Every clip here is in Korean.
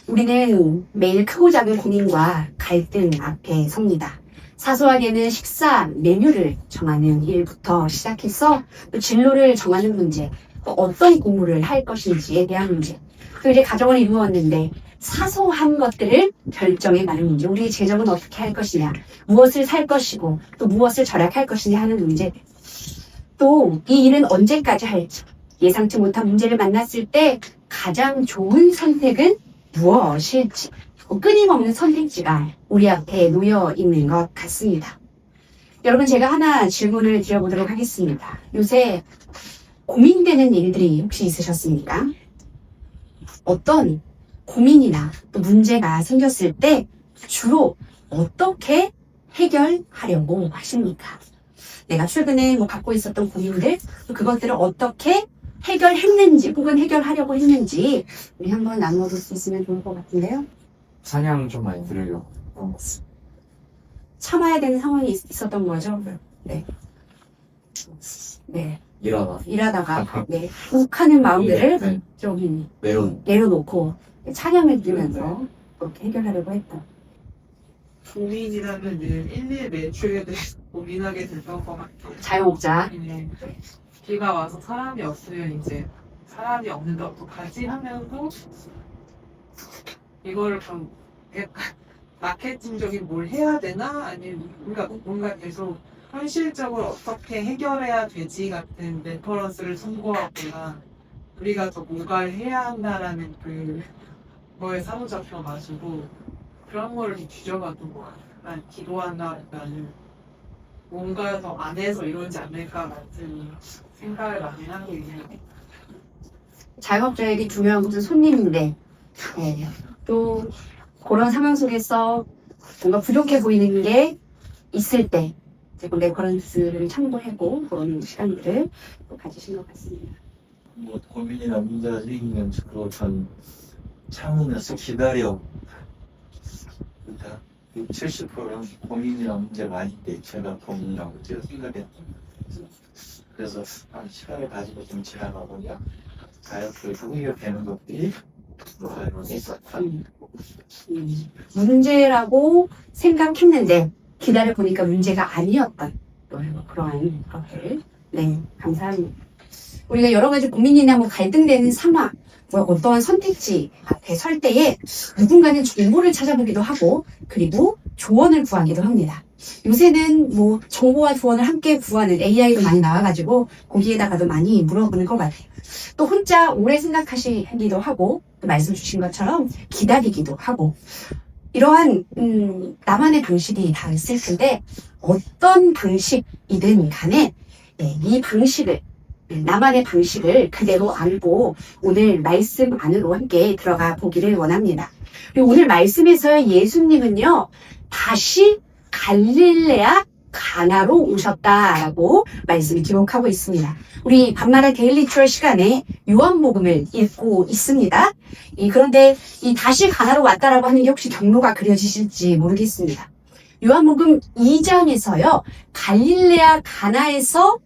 우리는 매일 크고 작은 고민과 갈등 앞에 섭니다. 사소하게는 식사 메뉴를 정하는 일부터 시작해서 또 진로를 정하는 문제, 또 어떤 공부를 할 것인지에 대한 문제, 또 이제 가정을 이루었는데 사소한 것들을 결정해가는 문제, 우리의 재정은 어떻게 할 것이냐, 무엇을 살 것이고 또 무엇을 절약할 것이냐 하는 문제, 또 이 일은 언제까지 할지, 예상치 못한 문제를 만났을 때 가장 좋은 선택은 무엇일지, 끊임없는 선택지가 우리 앞에 놓여 있는 것 같습니다. 여러분, 제가 하나 질문을 드려보도록 하겠습니다. 요새 고민되는 일들이 혹시 있으셨습니까? 어떤 고민이나 또 문제가 생겼을 때 주로 어떻게 해결하려고 하십니까? 내가 최근에 갖고 있었던 고민들, 그것들을 어떻게 해결했는지 혹은 해결하려고 했는지 우리 한번 나누어 볼 수 있으면 좋을 것 같은데요. 사냥 좀 많이 들으려고 그런 것 같습니다. 참아야 되는 상황이 있었던 거죠. 네. 네. 일하다가 네. 욱하는 마음들을 네. 좀 매운 내려놓고 찬양을 드리면서 그렇게 해결하려고 했다. 고민이라는 일, 일일 매출에 대해서 고민하게 됐던 것 같아요. 자영업자. 네. 비가 와서 사람이 없으면 이제 사람이 없는데 어떡하지 하면서 이거를 좀 약간 마케팅적인 뭘 해야 되나? 아니면 뭔가 계속 현실적으로 어떻게 해결해야 되지 같은 레퍼런스를 선고하거나 우리가 더 뭔가를 해야 한다라는 거에 사로잡혀가지고 그런 거를 뒤져봤던 것 같아요. 난 기도한다라는 뭔가 더 안에서 이러지 않을까 같은 생각을 많이 하고 있는 자영업자에게 중요한 것은 손님인데 네. 또 그런 상황 속에서 뭔가 부족해 보이는 게 있을 때 지금 레퍼런스를 참고하고 그런 시간들을 또 가지신 것 같습니다. 뭐 고민이나 문제가 생기면 그거 전 참으면서 기다려. 그러니까 70%는 고민이나 문제가 아닌데 제가 고민이라고 제가 생각했던 거예요. 그래서 시간을 가지고 좀 지나가 보면 자연스럽게 해결되는 것들이 있었다. 문제라고 생각했는데 기다려 보니까 문제가 아니었던 그러한 것들. 네, 감사합니다. 우리가 여러 가지 고민이나 갈등되는 상황, 어떠한 선택지 앞에 설 때에 누군가는 정보를 찾아보기도 하고 그리고 조언을 구하기도 합니다. 요새는 정보와 조언을 함께 구하는 AI도 많이 나와가지고 거기에다가도 많이 물어보는 것 같아요. 또 혼자 오래 생각하시기도 하고 또 말씀 주신 것처럼 기다리기도 하고 이러한 나만의 방식이 다 있을 텐데 어떤 방식이든 간에 이 방식을 나만의 방식을 그대로 알고 오늘 말씀 안으로 함께 들어가 보기를 원합니다. 그리고 오늘 말씀에서 예수님은요 다시 갈릴레아 가나로 오셨다라고 말씀이 기록하고 있습니다. 우리 밤마다 데일리 추월 시간에 요한복음을 읽고 있습니다. 그런데 이 다시 가나로 왔다라고 하는 게 혹시 경로가 그려지실지 모르겠습니다. 요한복음 2장에서요 갈릴레아 가나에서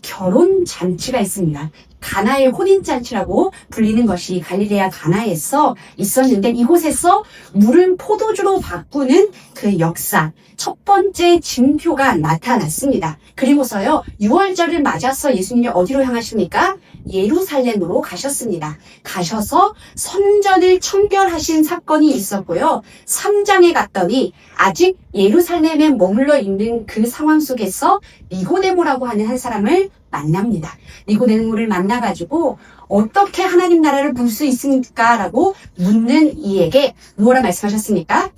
결혼 잔치가 있습니다. 가나의 혼인 잔치라고 불리는 것이 갈릴레아 가나에서 있었는데 이곳에서 물은 포도주로 바꾸는 그 역사, 첫 번째 징표가 나타났습니다. 그리고서요 6월절을 맞아서 예수님이 어디로 향하십니까? 예루살렘으로 가셨습니다. 가셔서 선전을 청결하신 사건이 있었고요. 3장에 갔더니 아직 예루살렘에 머물러 있는 그 상황 속에서 니고데모라고 하는 한 사람을 만납니다. 니고데모를 만나가지고 어떻게 하나님 나라를 볼 수 있습니까? 라고 묻는 이에게 뭐라 말씀하셨습니까?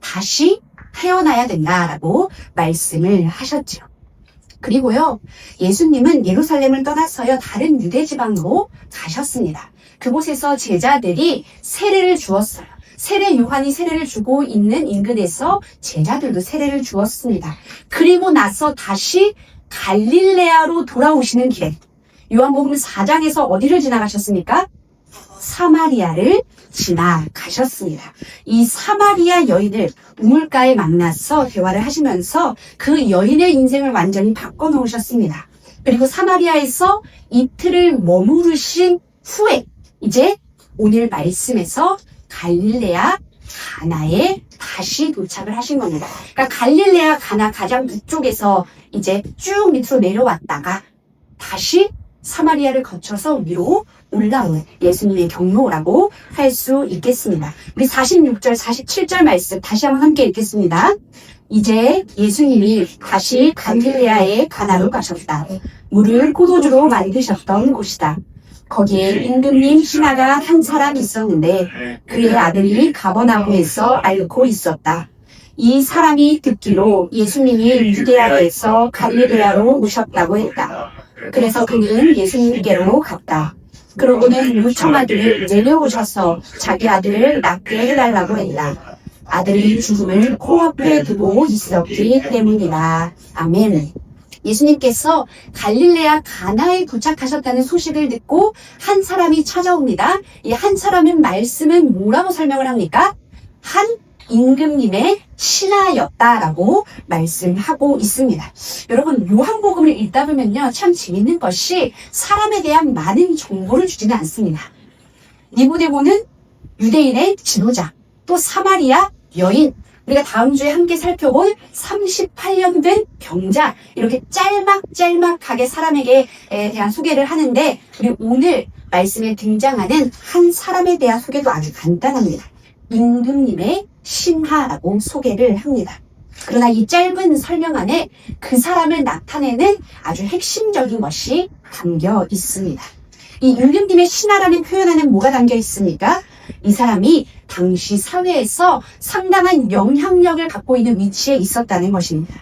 다시 태어나야 된다라고 말씀을 하셨죠. 그리고요, 예수님은 예루살렘을 떠나서요, 다른 유대 지방으로 가셨습니다. 그곳에서 제자들이 세례를 주었어요. 세례 요한이 세례를 주고 있는 인근에서 제자들도 세례를 주었습니다. 그리고 나서 다시 갈릴레아로 돌아오시는 길에 요한복음 4장에서 어디를 지나가셨습니까? 사마리아를 지나가셨습니다. 이 사마리아 여인을 우물가에 만나서 대화를 하시면서 그 여인의 인생을 완전히 바꿔놓으셨습니다. 그리고 사마리아에서 이틀을 머무르신 후에 이제 오늘 말씀에서 갈릴레아 가나에 다시 도착을 하신 겁니다. 그러니까 갈릴레아 가나 가장 북쪽에서 이제 쭉 밑으로 내려왔다가 다시 사마리아를 거쳐서 위로 올라온 예수님의 경로라고 할 수 있겠습니다. 우리 46절, 47절 말씀 다시 한번 함께 읽겠습니다. 이제 예수님이 다시 갈릴레아의 가나로 가셨다. 물을 포도주로 만드셨던 곳이다. 거기에 임금님 신하가 한 사람 있었는데 그의 아들이 가버나움에서 앓고 있었다. 이 사람이 듣기로 예수님이 유대아에서 갈릴레아로 오셨다고 했다. 그래서 그는 예수님께로 갔다. 그러고는 요청아들을 내려오셔서 자기 아들을 낫게 해달라고 했다. 아들이 죽음을 코앞에 두고 있었기 때문이다. 아멘. 예수님께서 갈릴레아 가나에 도착하셨다는 소식을 듣고 한 사람이 찾아옵니다. 이 한 사람의 말씀은 뭐라고 설명을 합니까? 한 임금님의 신하였다라고 말씀하고 있습니다. 여러분, 요한복음을 읽다 보면요, 참 재밌는 것이 사람에 대한 많은 정보를 주지는 않습니다. 니고데모는 유대인의 지도자, 또 사마리아 여인, 우리가 다음 주에 함께 살펴본 38년 된 병자, 이렇게 짤막짤막하게 사람에게 대한 소개를 하는데, 우리 오늘 말씀에 등장하는 한 사람에 대한 소개도 아주 간단합니다. 임금님의 신하라고 소개를 합니다. 그러나 이 짧은 설명 안에 그 사람을 나타내는 아주 핵심적인 것이 담겨 있습니다. 이 임금님의 신하라는 표현 안에 뭐가 담겨 있습니까? 이 사람이 당시 사회에서 상당한 영향력을 갖고 있는 위치에 있었다는 것입니다.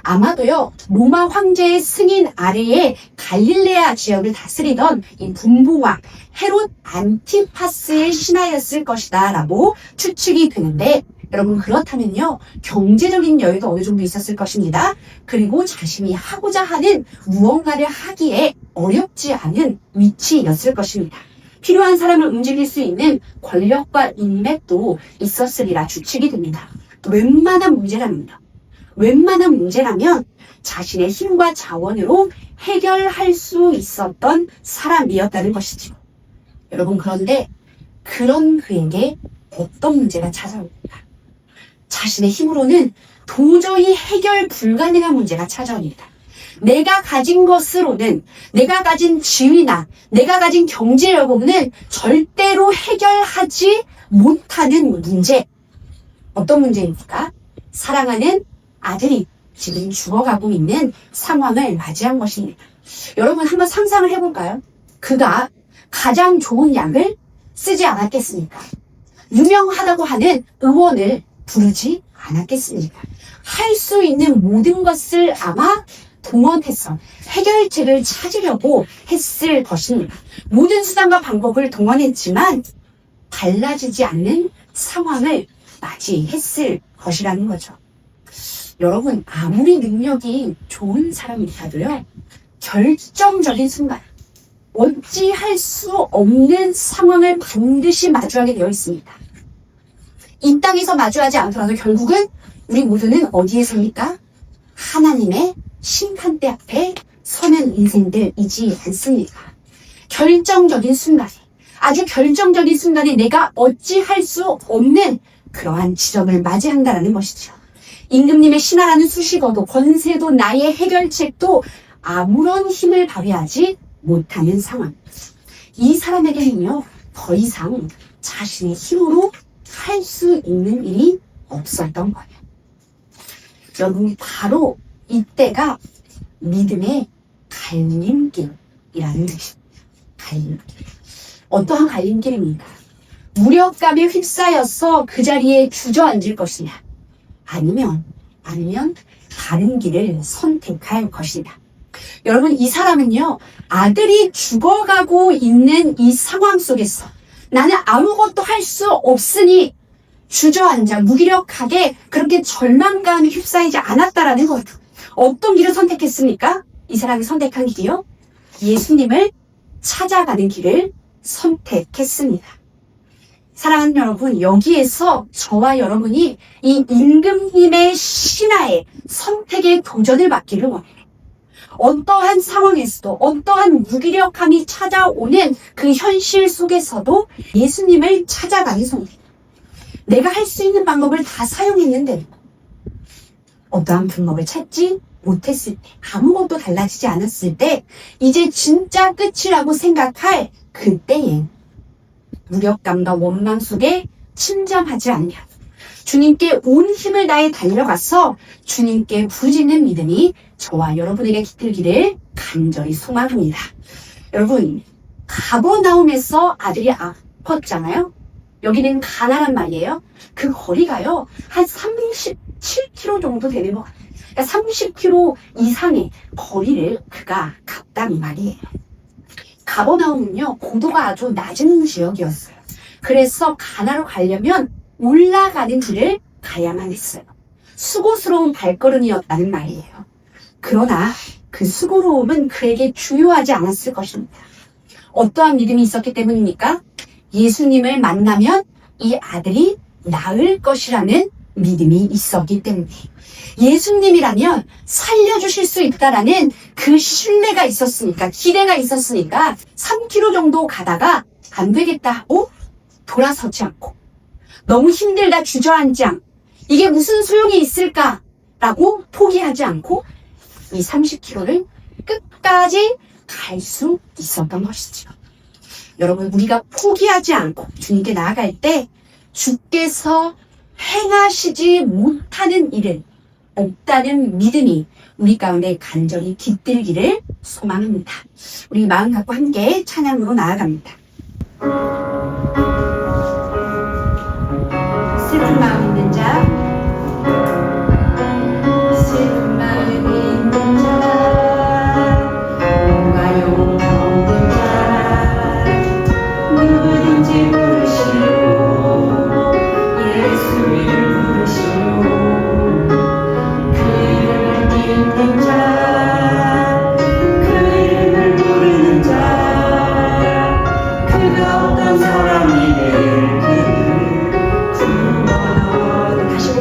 아마도요, 로마 황제의 승인 아래에 갈릴레아 지역을 다스리던 이 분보왕 헤롯 안티파스의 신하였을 것이다 라고 추측이 되는데, 여러분, 그렇다면요, 경제적인 여유도 어느 정도 있었을 것입니다. 그리고 자신이 하고자 하는 무언가를 하기에 어렵지 않은 위치였을 것입니다. 필요한 사람을 움직일 수 있는 권력과 인맥도 있었으리라 추측이 됩니다. 웬만한 문제라면 자신의 힘과 자원으로 해결할 수 있었던 사람이었다는 것이죠. 여러분, 그런데 그런 그에게 어떤 문제가 찾아옵니다. 자신의 힘으로는 도저히 해결 불가능한 문제가 찾아옵니다. 내가 가진 것으로는, 내가 가진 지위나 내가 가진 경제력으로는 절대로 해결하지 못하는 문제. 어떤 문제입니까? 사랑하는 아들이 지금 죽어가고 있는 상황을 맞이한 것입니다. 여러분, 한번 상상을 해볼까요? 그가 가장 좋은 약을 쓰지 않았겠습니까? 유명하다고 하는 의원을 부르지 않았겠습니까? 할 수 있는 모든 것을 아마 동원해서 해결책을 찾으려고 했을 것입니다. 모든 수단과 방법을 동원했지만 달라지지 않는 상황을 맞이했을 것이라는 거죠. 여러분, 아무리 능력이 좋은 사람이라도요, 결정적인 순간, 어찌할 수 없는 상황을 반드시 마주하게 되어 있습니다. 이 땅에서 마주하지 않더라도 결국은 우리 모두는 어디에 섭니까? 하나님의 심판대 앞에 서는 인생들이지 않습니까? 결정적인 순간에, 아주 결정적인 순간에 내가 어찌할 수 없는 그러한 지점을 맞이한다는 것이죠. 임금님의 신하라는 수식어도, 권세도, 나의 해결책도 아무런 힘을 발휘하지 못하는 상황. 이 사람에게는요, 더 이상 자신의 힘으로 할 수 있는 일이 없었던 거예요. 여러분, 바로 이때가 믿음의 갈림길이라는 뜻입니다. 갈림길. 어떠한 갈림길입니까? 무력감에 휩싸여서 그 자리에 주저앉을 것이냐, 아니면 다른 길을 선택할 것이다. 여러분, 이 사람은요, 아들이 죽어가고 있는 이 상황 속에서 나는 아무것도 할 수 없으니 주저앉아 무기력하게 그렇게 절망감에 휩싸이지 않았다라는 거예요. 어떤 길을 선택했습니까? 이 사람이 선택한 길이요? 예수님을 찾아가는 길을 선택했습니다. 사랑하는 여러분, 여기에서 저와 여러분이 이 임금님의 신하의 선택에 도전을 받기를 원해요. 어떠한 상황에서도, 어떠한 무기력함이 찾아오는 그 현실 속에서도 예수님을 찾아가는 선택. 내가 할 수 있는 방법을 다 사용했는데 어떠한 방법을 찾지 못했을 때, 아무것도 달라지지 않았을 때, 이제 진짜 끝이라고 생각할 그때에 무력감과 원망 속에 침잠하지 않냐. 주님께 온 힘을 다해 달려가서 주님께 부르짖는 믿음이 저와 여러분에게 깃들기를 간절히 소망합니다. 여러분, 가버나움에서 아들이 아팠잖아요. 여기는 가나란 말이에요. 그 거리가요, 한 37km 정도 되는 것 같아요. 그러니까 30km 이상의 거리를 그가 갔단 말이에요. 가버나움은요, 고도가 아주 낮은 지역이었어요. 그래서 가나로 가려면 올라가는 길을 가야만 했어요. 수고스러운 발걸음이었다는 말이에요. 그러나 그 수고로움은 그에게 중요하지 않았을 것입니다. 어떠한 믿음이 있었기 때문입니까? 예수님을 만나면 이 아들이 나을 것이라는 믿음이 있었기 때문에, 예수님이라면 살려주실 수 있다라는 그 신뢰가 있었으니까, 기대가 있었으니까 3km 정도 가다가 안 되겠다 하고 돌아서지 않고, 너무 힘들다 주저앉지 않고, 이게 무슨 소용이 있을까라고 포기하지 않고 이 30km를 끝까지 갈 수 있었던 것이죠. 여러분, 우리가 포기하지 않고 주님께 나아갈 때 주께서 행하시지 못하는 일은 없다는 믿음이 우리 가운데 간절히 깃들기를 소망합니다. 우리 마음 갖고 함께 찬양으로 나아갑니다. 슬픈 마음 있는 자, 슬픈 마음 있는 자, 뭔가요 없는 자, 누구든지 부르시오, 예수를 부르시오. 그 이름을 믿는 자, 그 이름을 부르는 자, 그가 어떤 사람이든 그를 구원하오. 다시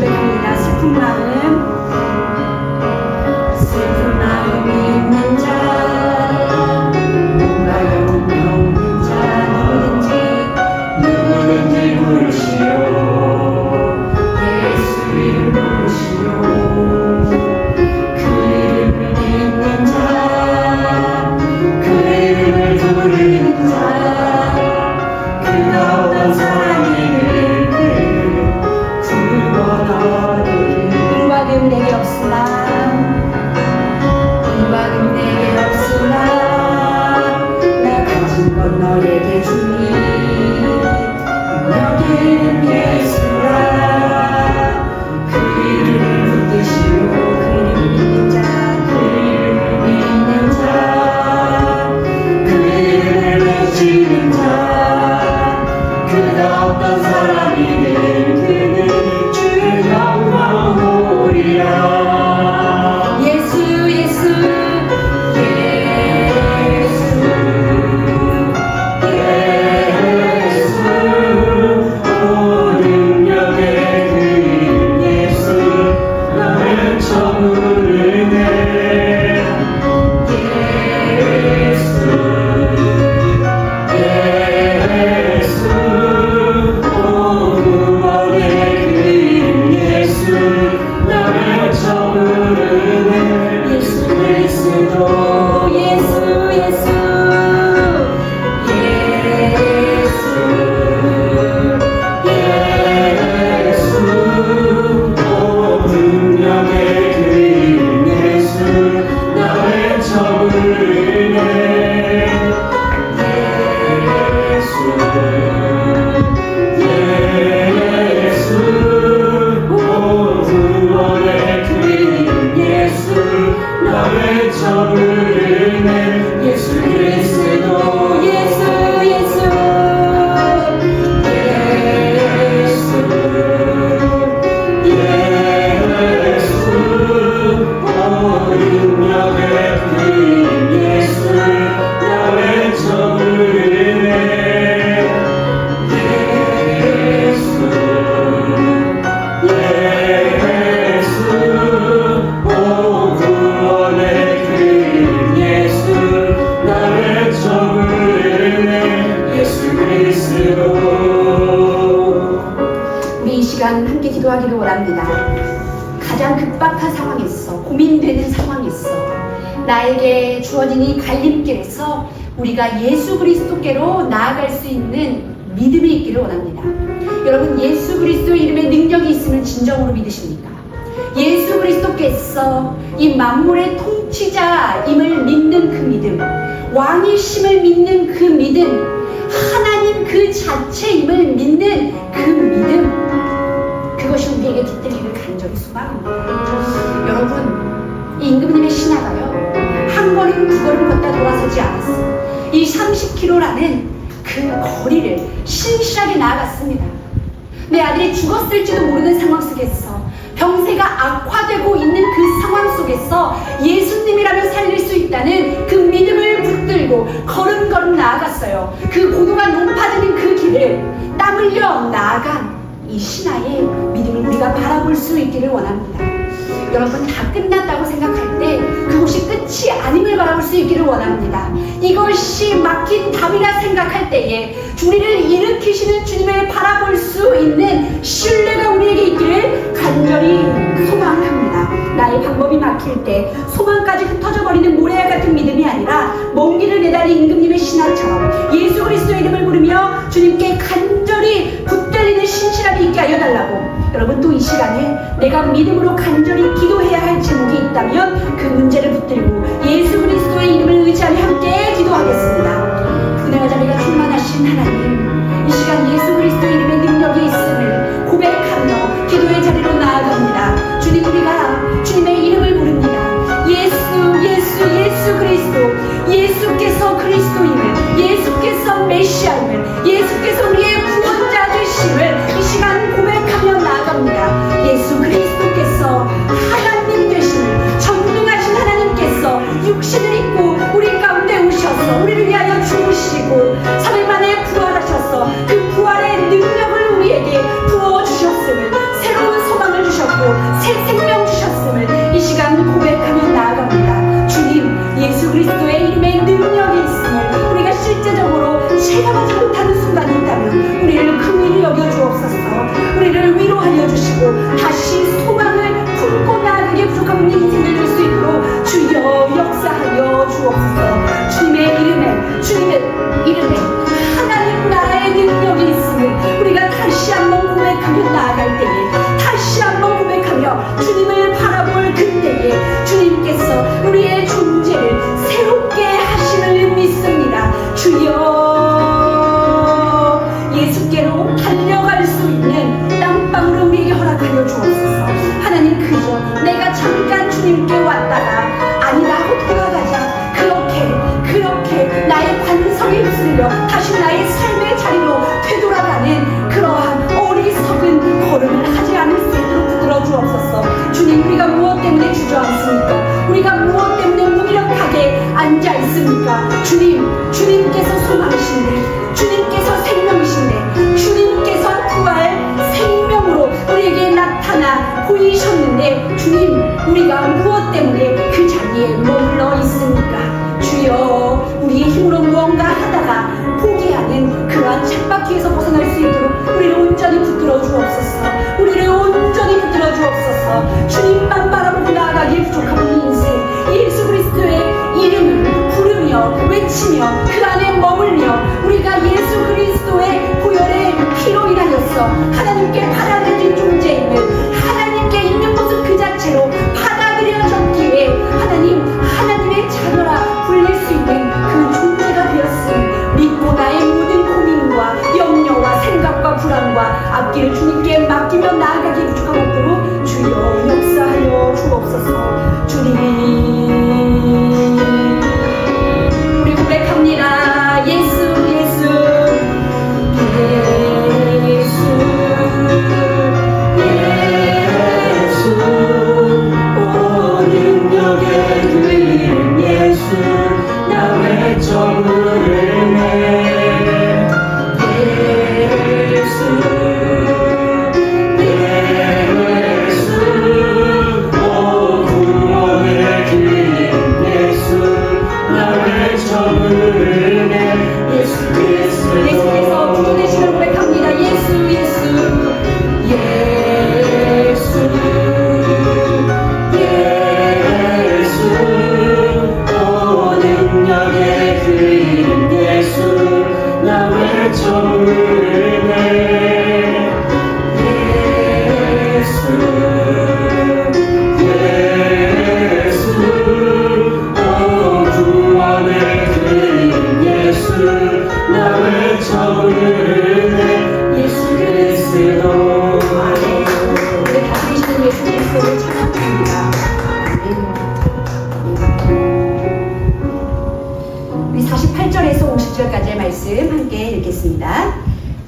시간 함께 기도하기를 원합니다. 가장 급박한 상황에서, 고민되는 상황에서, 나에게 주어진 이 갈림길에서 우리가 예수 그리스도께로 나아갈 수 있는 믿음이 있기를 원합니다. 여러분, 예수 그리스도 이름의 능력이 있음을 진정으로 믿으십니까? 예수 그리스도께서 이 만물의 통치자임을 믿는 그 믿음, 왕이심을 믿는 그 믿음, 하나님 그 자체임을 믿는 그 믿음, 그것이 우리에게 깃들기를 간절히 소망합니다. 여러분, 이 임금님의 신하가요, 한 걸음 두 걸음 걷다 돌아서지 않았어요. 이 30km라는 그 거리를 신실하게 나아갔습니다. 내 아들이 죽었을지도 모르는 상황 속에서, 병세가 악화되고 있는 그 상황 속에서 예수님이라면 살릴 수 있다는 그 믿음을 붙들고 걸음걸음 나아갔어요. 그 고도가 높아지는 그 길을 땀 흘려 나아간 이 신하의 믿음을 우리가 바라볼 수 있기를 원합니다. 여러분, 다 끝났다고 생각할 때 그것이 끝이 아님을 바라볼 수 있기를 원합니다. 이것이 막힌 담이라 생각할 때에 우리를 일으키시는 주님을 바라볼 수 있는 신뢰가 우리에게 있기를 간절히 소망합니다. 나의 방법이 막힐 때 소망까지 흩어져 버리는 모래알 같은 믿음이 아니라 먼 길을 매달린 임금님의 신하처럼 예수 그리스도의 이름을 부르며 주님께 간절히 붙들리는 신실함이 있게 하여 달라고. 여러분, 또 이 시간에 내가 믿음으로 간절히 기도해야 할 제목이 있다면 그 문제를 붙들고 예수 그리스도의 이름을 의지하며 함께 기도하겠습니다. 은혜와 자비가 충만하신 하나님, 이 시간 예수 그리스도의 이름의 능력이 있음을 고백하며 기도의 자리로 나아갑니다. 주님, 우리가 주님의 이름을 부릅니다. 예수, 예수, 예수 그리스도, 예수께서 그리스도임을, 예수께서 메시아임을, 예수께서 우리의 구원자 되심을 이 시간 고백하며 나아갑니다. 예수 그리스도께서 하나님 되심을, 전능하신 하나님께서 육신을 입고 우리 가운데 오셔서 우리를 위하여 죽으시고 3일 만에 부활하셔서 그 부활의 능력을 우리에게 부어주셨음을, 새로운 소망을 주셨고 새 생명 주셨음을 이 시간 고백하며 나아갑니다. 주님, 예수 그리스도의 이름에 능력이 있음을 우리가 실제적으로 체험하지 못하는 순간이 있다면 우리를 긍휼히 여겨 주옵소서. 우리를 위로하여 주시고 다시 소망을 품고 나아가게 부족한 우리 인생을 낼 수 있도록 주여 역사하여 주옵소서. 주님의 이름에 하나님 나라의 능력이 있음을 우리가 다시 한번 고백하며 나아갈 때에, 다시 한번 고백하며 주님을 바라볼 그때에 주님께서 우리의 존재를 새롭게 하심을 믿습니다. 주여, 예수께로 달려갈 수 있는 땀방으로 우리에게 허락하여 주옵소서. 하나님, 그저 내가 잠깐 주님께 왔다가 아니다 하고 돌아가자, 그렇게 나의 관성에 휩쓸려 다시 나의 삶의 자리로 되돌아가는 그러한 어리석은 걸음을 하지 않을 수 있도록 붙들어 주옵소서. 주님, 우리가 무엇 때문에 주저앉습니까? 우리가 무엇 때문에 무기력하게 앉아 있습니까? 주님께서 소망이신데, 주님께서 생명이신데, 주님께서 부활 생명으로 우리에게 나타나 보이셨는데, 주님, 우리가 무엇 때문에 그 자리에 머물러 있습니까? 주여, 우리의 힘으로 무언가 하다가 포기하는 그러한 쳇바퀴에서 벗어날 수 있도록 우리를 온전히 붙들어 주옵소서. 우리를 온전히 붙들어 주옵소서. 주님만 바라보고 나아가기에 부족한 우리 인생, 예수 그리스도의 이름을 부르며 외치며 그 안에 머물며 우리가 예수 그리스도의 보혈의 피로 인하여서 하나님께 받아들인 존재임을, 하나님께 있는 모습 그 자체로 받아들여졌기에 하나님의 자녀라 불릴 수 있는 그 존재가 되었음 믿고 나의 모든 고민과 염려와 생각과 불안과 앞길을 주님께 맡기며 나아가기 부족한 없도록 주여 역사하여 주옵소서. 주님, 우리 고백합니다. 예수, 예수, 예수, 예수, 오 능력의 그 이름 예수, 나 외쳐 부르네. 예수, 예수, 오 구원의 그 이름 예수, 나 외쳐 부르네.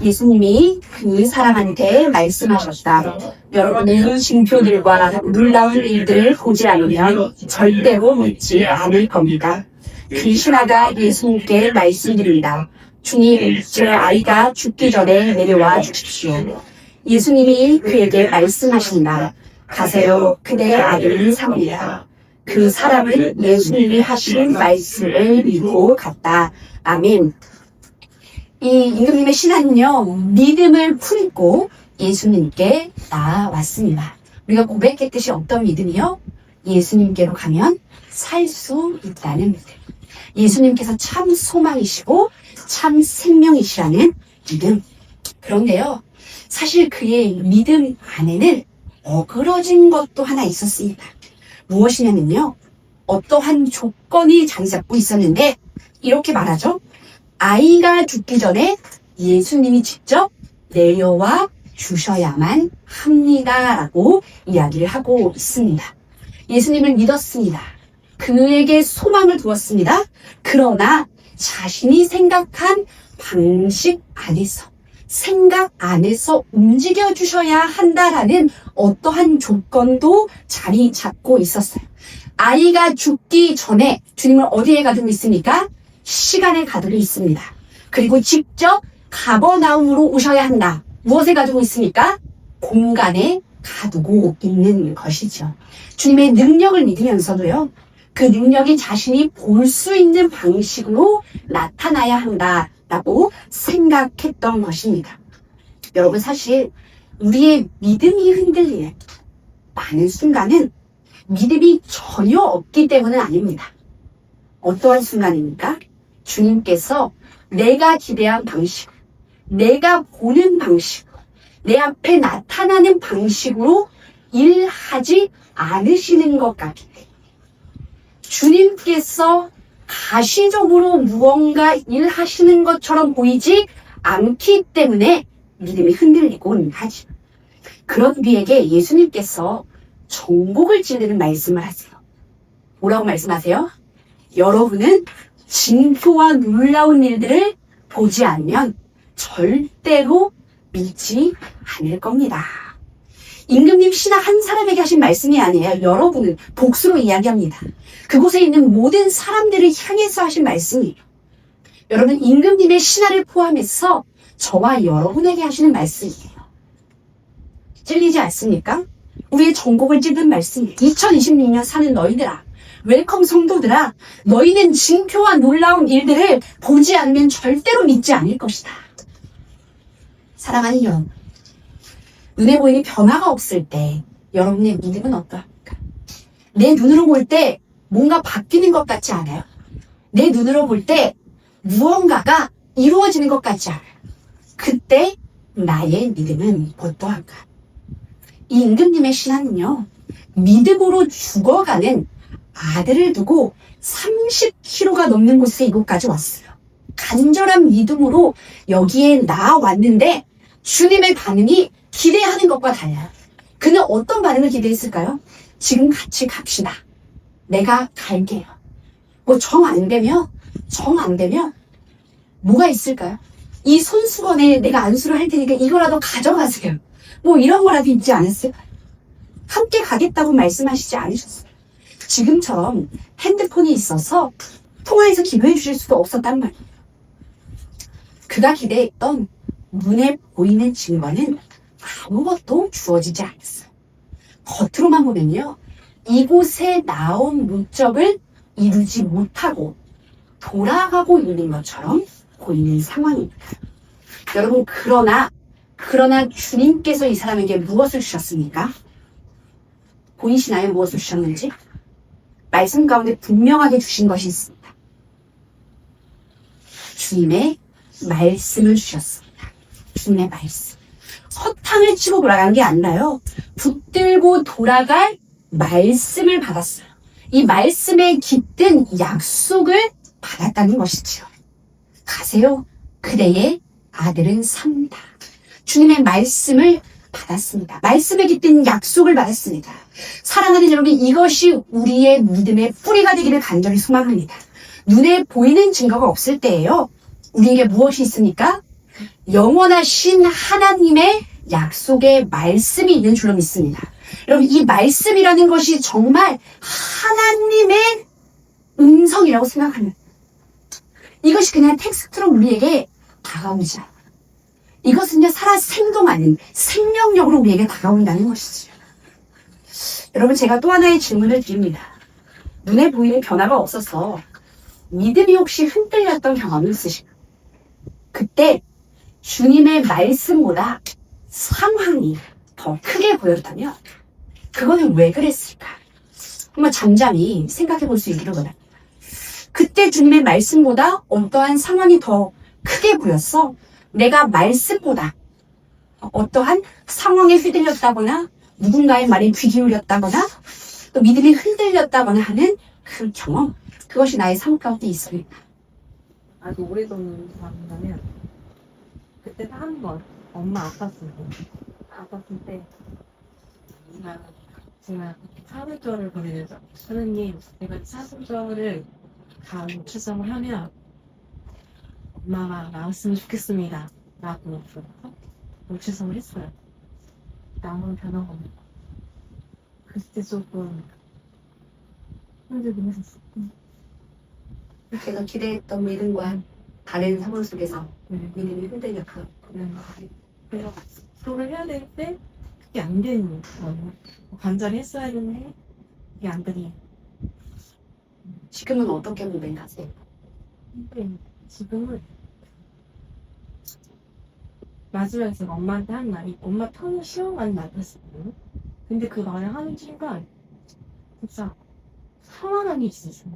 예수님이 그 사람한테 말씀하셨다. 여러분은 징표들과 놀라운 일들을 보지 않으면 절대로 믿지 않을 겁니다. 그 신하가 예수님께 말씀드립니다. 주님, 제 아이가 죽기 전에 내려와 주십시오. 예수님이 그에게 말씀하신다. 가세요. 그대의 아들은 삽니다. 그 사람은 예수님이 하신 말씀을 믿고 갔다. 아멘. 이 임금님의 신하는요, 믿음을 품고 예수님께 나아왔습니다. 우리가 고백했듯이 어떤 믿음이요? 예수님께로 가면 살 수 있다는 믿음. 예수님께서 참 소망이시고 참 생명이시라는 믿음. 그런데요, 사실 그의 믿음 안에는 어그러진 것도 하나 있었습니다. 무엇이냐면요, 어떠한 조건이 자리 잡고 있었는데 이렇게 말하죠. 아이가 죽기 전에 예수님이 직접 내려와 주셔야만 합니다라고 이야기를 하고 있습니다. 예수님을 믿었습니다. 그에게 소망을 두었습니다. 그러나 자신이 생각한 방식 안에서, 생각 안에서 움직여 주셔야 한다라는 어떠한 조건도 자리 잡고 있었어요. 아이가 죽기 전에 주님은 어디에 가두고 있습니까? 시간에 가두고 있습니다. 그리고 직접 가버나움으로 오셔야 한다. 무엇에 가두고 있습니까? 공간에 가두고 있는 것이죠. 주님의 능력을 믿으면서도요, 그 능력이 자신이 볼 수 있는 방식으로 나타나야 한다라고 생각했던 것입니다. 여러분, 사실 우리의 믿음이 흔들리는 많은 순간은 믿음이 전혀 없기 때문은 아닙니다. 어떠한 순간입니까? 주님께서 내가 기대한 방식, 내가 보는 방식, 내 앞에 나타나는 방식으로 일하지 않으시는 것 같기 때문에, 주님께서 가시적으로 무언가 일하시는 것처럼 보이지 않기 때문에 믿음이 흔들리곤 하지. 그런 우리에게 예수님께서 정복을 찌르는 말씀을 하세요. 뭐라고 말씀하세요? 여러분은 징표와 놀라운 일들을 보지 않으면 절대로 믿지 않을 겁니다. 임금님 신하 한 사람에게 하신 말씀이 아니에요. 여러분은 복수로 이야기합니다. 그곳에 있는 모든 사람들을 향해서 하신 말씀이에요. 여러분, 임금님의 신하를 포함해서 저와 여러분에게 하시는 말씀이에요. 찔리지 않습니까? 우리의 전곡을 찌른 말씀이에요. 2026년 사는 너희들아, 웰컴 성도들아, 너희는 징표와 놀라운 일들을 보지 않으면 절대로 믿지 않을 것이다. 사랑하는 여러분, 눈에 보이는 변화가 없을 때 여러분의 믿음은 어떠합니까? 내 눈으로 볼 때 뭔가 바뀌는 것 같지 않아요? 내 눈으로 볼 때 무언가가 이루어지는 것 같지 않아요? 그때 나의 믿음은 어떠한가? 이 임금님의 신하는요, 믿음으로 죽어가는 아들을 두고 30km가 넘는 곳에 이곳까지 왔어요. 간절한 믿음으로 여기에 나왔는데 주님의 반응이 기대하는 것과 달라요. 그는 어떤 반응을 기대했을까요? 지금 같이 갑시다. 내가 갈게요. 뭐 정 안 되면 뭐가 있을까요? 이 손수건에 내가 안수를 할 테니까 이거라도 가져가세요. 뭐 이런 거라도 있지 않았어요? 함께 가겠다고 말씀하시지 않으셨어요. 지금처럼 핸드폰이 있어서 통화해서 기도해 주실 수도 없었단 말이에요. 그가 기대했던 눈에 보이는 증거는 아무것도 주어지지 않았어요. 겉으로만 보면요, 이곳에 나온 목적을 이루지 못하고 돌아가고 있는 것처럼 보이는 상황입니다. 여러분, 그러나 주님께서 이 사람에게 무엇을 주셨습니까? 보이시나요? 무엇을 주셨는지? 말씀 가운데 분명하게 주신 것이 있습니다. 주님의 말씀을 주셨습니다. 주님의 말씀. 허탕을 치고 돌아간 게 아니라요, 붙들고 돌아갈 말씀을 받았어요. 이 말씀에 깃든 약속을 받았다는 것이죠. 가세요. 그대의 아들은 삽니다. 주님의 말씀을 받았습니다. 말씀에 깃든 약속을 받았습니다. 사랑하는 여러분, 이것이 우리의 믿음의 뿌리가 되기를 간절히 소망합니다. 눈에 보이는 증거가 없을 때예요, 우리에게 무엇이 있습니까? 영원하신 하나님의 약속의 말씀이 있는 줄로 믿습니다. 여러분, 이 말씀이라는 것이 정말 하나님의 음성이라고 생각하는, 이것이 그냥 텍스트로 우리에게 다가오지 않아요. 이것은요, 살아 생동하는 생명력으로 우리에게 다가온다는 것이죠. 여러분, 제가 또 하나의 질문을 드립니다. 눈에 보이는 변화가 없어서 믿음이 혹시 흔들렸던 경험이 있으신가요? 그때 주님의 말씀보다 상황이 더 크게 보였다면 그거는 왜 그랬을까? 한번 잠잠히 생각해 볼 수 있기를 원합니다. 그때 주님의 말씀보다 어떠한 상황이 더 크게 보였어? 내가 말씀보다 어떠한 상황에 휘둘렸다거나 누군가의 말에 귀 기울였다거나 또 믿음이 흔들렸다거나 하는 그 경험, 그것이 나의 삶 가운데 있습니다. 아주 오래전 생각나면 그때 한 번 엄마 아팠을 때 제가 사순절을 보내면서 하느님, 내가 사순절을 다음 출산을 하면 엄마가 나왔으면 좋겠습니다 라고 출산을 했어요. 아무런 변화가 없는 거. 그때 조금 힘들긴 했었어. 제가 기대했던 믿음과 다른 상황 속에서 네. 믿음이 흔들렸고, 그래서 그걸 해야 될 때 그게 안 되는 거예요. 관절이 했어야 되는데 그게 안 되니. 지금은 어떻게 고백하세요? 근데 지금은 마지막에 제가 엄마한테 한 말이 엄마 평생 시험하는 말이었어요. 근데 그 말을 하는 순간 진짜 평안함이 있었어요.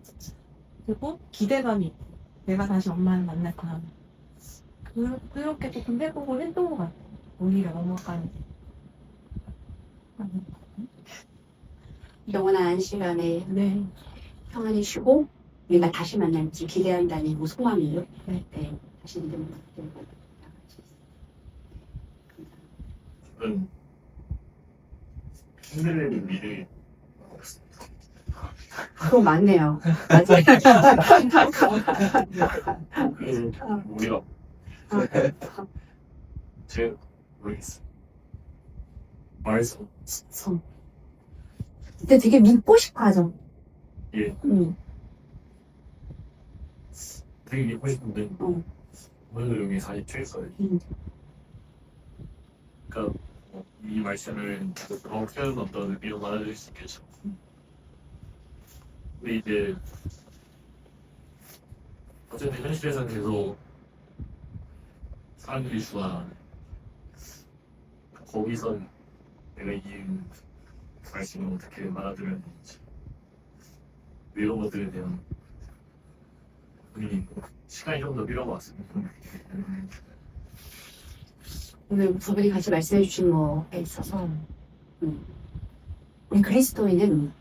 그리고 기대감이 있고 내가 다시 엄마를 만날 거야. 그렇게 조금 회복을 했던 것 같아요. 오히려 엄마까지. 영원한 시간에 네. 평안히 쉬고 우리가 다시 만날지 기대한다는 그 소망이요. 네. 네, 다시 믿음을 붙들고 나갈수 있어요. 저는 흔들리는 미래에 그거 맞네요. 맞아요. 우리가 제가 모르겠어요. 말해서 성. 근데 되게 믿고 싶어 하죠. 예, 되게 믿고 싶은데 오늘 여기 47살. 그러니까 이 말씀을 더 표현 어떤 의미로 받아들일 수 있겠죠. 근데 이제 어쨌든 현실에서는 계속 사람들이 좋아하는 거기선 내가 이 말씀을 어떻게 받아들여야 되는지 이런 것들에 대한 시간이 좀 더 필요한 것 같습니다. 오늘 저분이 같이 말씀해 주신 거에 있어서 우리 그리스도인은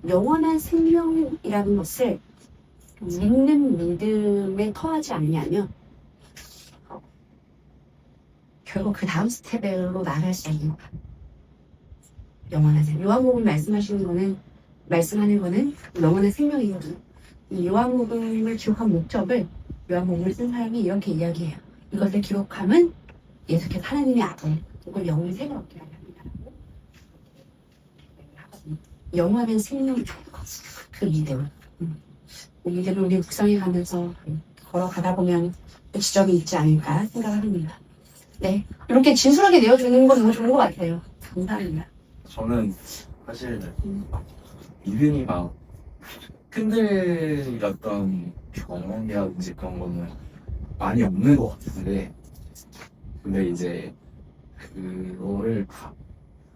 영원한 생명이라는 것을 믿는 믿음에 터하지 않냐면 결국 그 다음 스텝으로 나아갈 수 없는 거야. 영원한 생명. 요한복음 말씀하는 거는 영원한 생명이거든. 이 요한복음을 기록한 목적을 요한복음을 쓴 사람이 이렇게 이야기해요. 이것을 기록함은 예수께서 하나님의 아들 혹은 영원히 생을 얻게 하려 합니다라고 영원한 생명이 주는 거지. 그 믿음. 이 믿음을 우리 묵상해 가면서 걸어가다 보면 지점이 있지 않을까 생각합니다. 네, 이렇게 진솔하게 내어주는 건 너무 좋은 것 같아요. 감사합니다. 저는 사실 믿음이 막 흔들렸던 경험이라든지 그런 거는 많이 없는 것 같은데, 근데 이제 그거를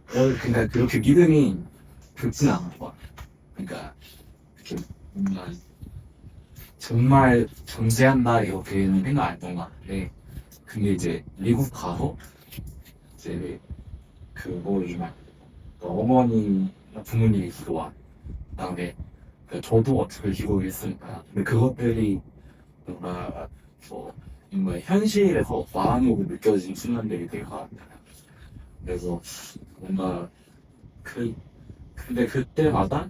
그러니까 그렇게 믿음이 좋진 않은 것 같아요. 그러니까 이렇게 뭔가 정말 존재한다 이렇게는 생각 안 했던 것 같은데, 근데 이제 미국 가서 이제 어머니 부모님이 기도한 그다음에 저도 어떻게 기도했으니까, 근데 그것들이 뭔가 현실에서 마음으로 느껴진 순간들이 되게 많아요. 그래서 뭔가 근데 그때마다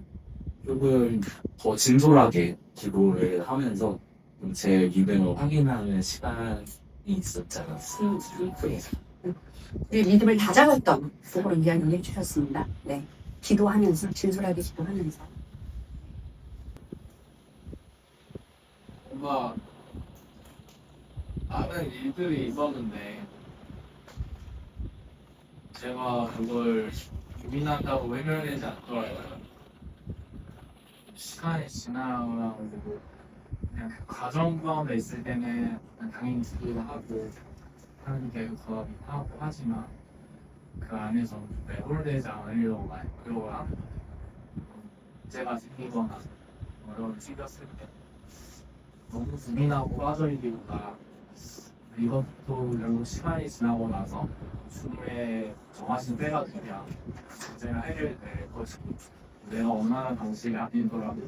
조금 더 진솔하게 기도를 하면서 제 믿음을 확인하는 시간이 있었지 않았어. 그래서 우리 믿음을 다잡았던 그런 이야기를 해주셨습니다. 네. 기도하면서, 진솔하게 기도하면서. 뭔가 다른 일들이 있었는데 제가 그걸 고민한다고 외면하지 않더라고요. 시간이 지나고 그냥 그 과정 가운데 있을 때는 그냥 당연히 기도도 하고 하는 게 하고 하지만 그 안에서 매몰되지 않으려고 많이 노력을 합니다. 문제가 생기거나 어려움이 생겼을 때 너무 고민하고 빠져있기보다 이것도 결국 시간이 지나고 나서 주님의 정하신 때가 되면 문제가 해결될 것이고 내가 원하는 방식이 아니더라도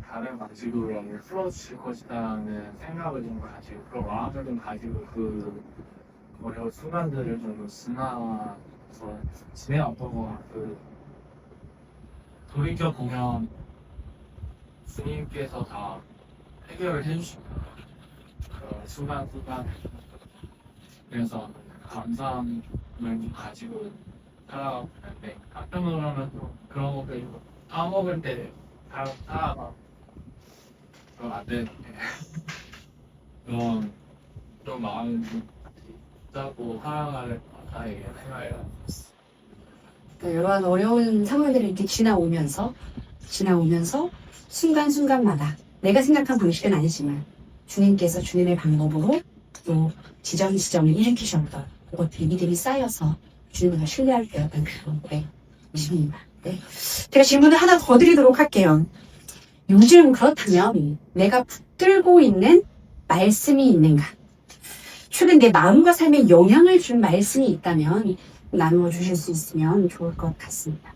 다른 방식으로 풀어주실 것이라는 생각을 좀 가지고 그런 마음을 좀 가지고 그 어려운 순간들을 좀 지나서 지내왔던 것 같고 돌이켜보면 주님께서 다 해결을 해주십니다. 그 순간순간 그래서 감사함을 가지고 살아가고 있는데 한편으로는 또 그런 것들 까먹을 때 살아가 그럼 안 되는데 그런 좀 마음을 좀 붙잡고 살아가는 나에게 생각을 하고 있어. 그러니까 여러 어려운 상황들을 이렇게 지나오면서 순간순간마다 내가 생각한 방식은 아니지만 주님께서 주님의 방법으로 또 지점을 일으키셨던 그것들이 믿음이 쌓여서 주님을 신뢰할 때였던 그런 믿음입니다. 네. 제가 질문을 하나 더 드리도록 할게요. 요즘 그렇다면 내가 붙들고 있는 말씀이 있는가? 최근 내 마음과 삶에 영향을 준 말씀이 있다면 나누어 주실 수 있으면 좋을 것 같습니다.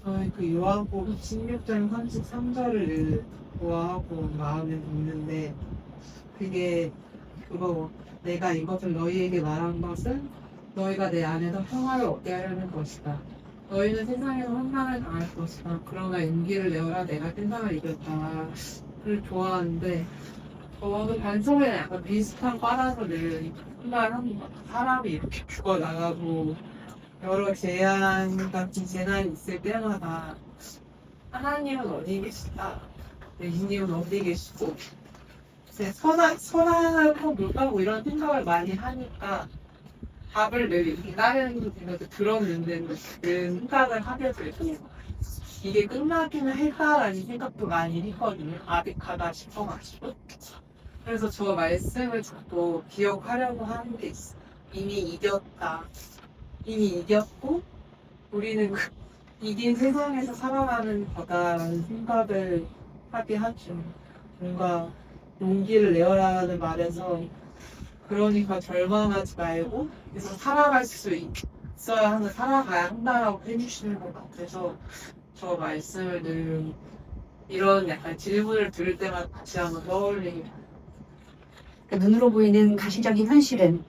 그 요한복음 16장 33절을 좋아하고 마음에 있는데 그게 그거 내가 이것을 너희에게 말한 것은 너희가 내 안에서 평화를 얻게 하려는 것이다. 너희는 세상에서 환난을 당할 것이다. 그러나 용기를 내어라 내가 세상을 이겼다를 좋아하는데 저도 반성에 약간 비슷한 과라서 늘 생각을 사람이 이렇게 죽어나가고 여러 재앙 같은 재난이 있을 때마다 하나님은 어디 계시다, 예수님은 어디 계시고 이제 선하고 못하고 이런 생각을 많이 하니까 답을 늘 이렇게 다른 데서 들었는데 그 생각을 하게 되고 이게 끝나기는 할까라는 생각도 많이 했거든요. 아득하다 싶어가지고. 그래서 저 말씀을 자꾸 기억하려고 하는 게 있어요. 이미 이겼다. 이미 이겼고 우리는 이긴 세상에서 살아가는 거다라는 생각을 하게 하죠. 뭔가 용기를 내어라는 말에서 그러니까 절망하지 말고 그래서 살아갈 수 있어야 하는 살아가야 한다라고 해주시는 것 같아서 저 말씀을 늘 이런 약간 질문을 들을 때마다 다시 한번 떠올리게 돼요. 눈으로 보이는 가시적인 현실은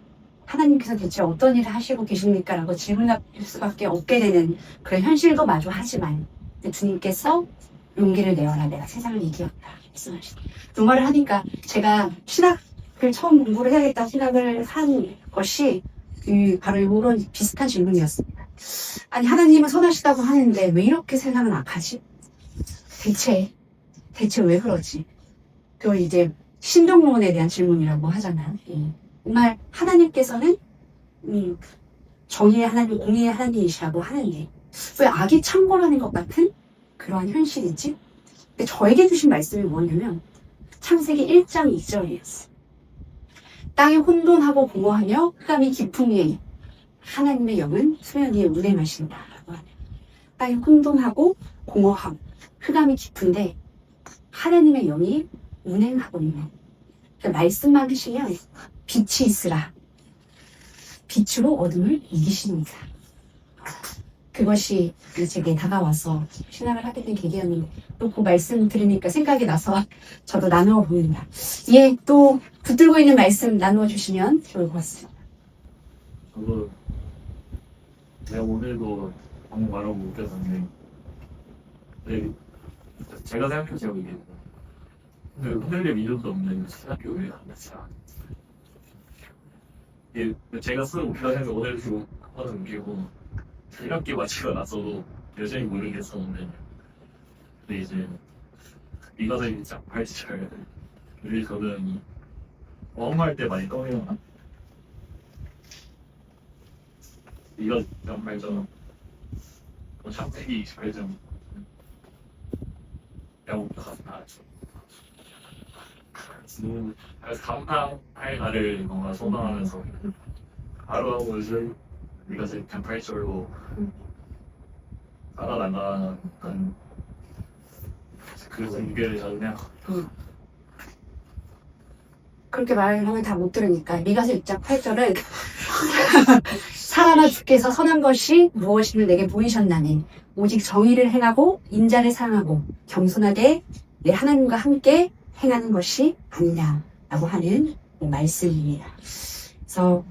하나님께서 대체 어떤 일을 하시고 계십니까? 라고 질문할 수밖에 없게 되는 그런 현실도 마주하지만 주님께서 용기를 내어라 내가 세상을 이기었다 말씀하시죠. 그 말을 하니까 제가 신학을 처음 공부를 해야겠다 생각을 한 것이 바로 이런 비슷한 질문이었습니다. 아니 하나님은 선하시다고 하는데 왜 이렇게 세상은 악하지? 대체 왜 그러지? 그걸 이제 신종론에 대한 질문이라고 하잖아요. 정말 하나님께서는 정의의 하나님, 공의의 하나님이시라고 하는데 왜 악이 창궐하는 것 같은 그러한 현실이지? 근데 저에게 주신 말씀이 뭐냐면 창세기 1장 2절이었어요. 땅이 혼돈하고 공허하며 흑암이 깊은 위에 하나님의 영은 수면 위에 운행하신다라고 하네요. 땅이 혼돈하고 공허하고 흑암이 깊은데 하나님의 영이 운행하고 있는 그러니까 말씀만 하시면 빛이 있으라. 빛으로 어둠을 이기십니다. 그것이 제게 다가와서 신앙을 하게 된 계기였는데 또 그 말씀 들으니까 생각이 나서 저도 나누어 봅니다. 예, 또 붙들고 있는 말씀 나누어 주시면 좋을 것 같습니다. 저도 내가 오늘도 방금 말하고 웃겼는데 제가 생각해서 이게 흔들릴 이유도 없는 신학교를 하면서 예, 제가 쓴 우편에서 오늘 주 하는 우기고 1학기 마치고 나서도 여전히 모르겠었는데 근데 이제 이것을 짝팔절 우리 저는 엄할 때 많이 떠요. 이거 짝팔절 짝패기 28점 야구도 나왔죠. 그래서 감사할 날을 뭔가 소망하면서 하루하루 요즘 이것을 짝팔절로 살아나가는 그 공개를 저는 그렇게 말을 하면 다 못 들으니까 미가서 6장 8절은 사람아 주께서 선한 것이 무엇임을 내게 보이셨나니 오직 정의를 행하고 인자를 사랑하고 겸손하게 내 하나님과 함께 행하는 것이 아니냐라고 하는 말씀입니다. 그래서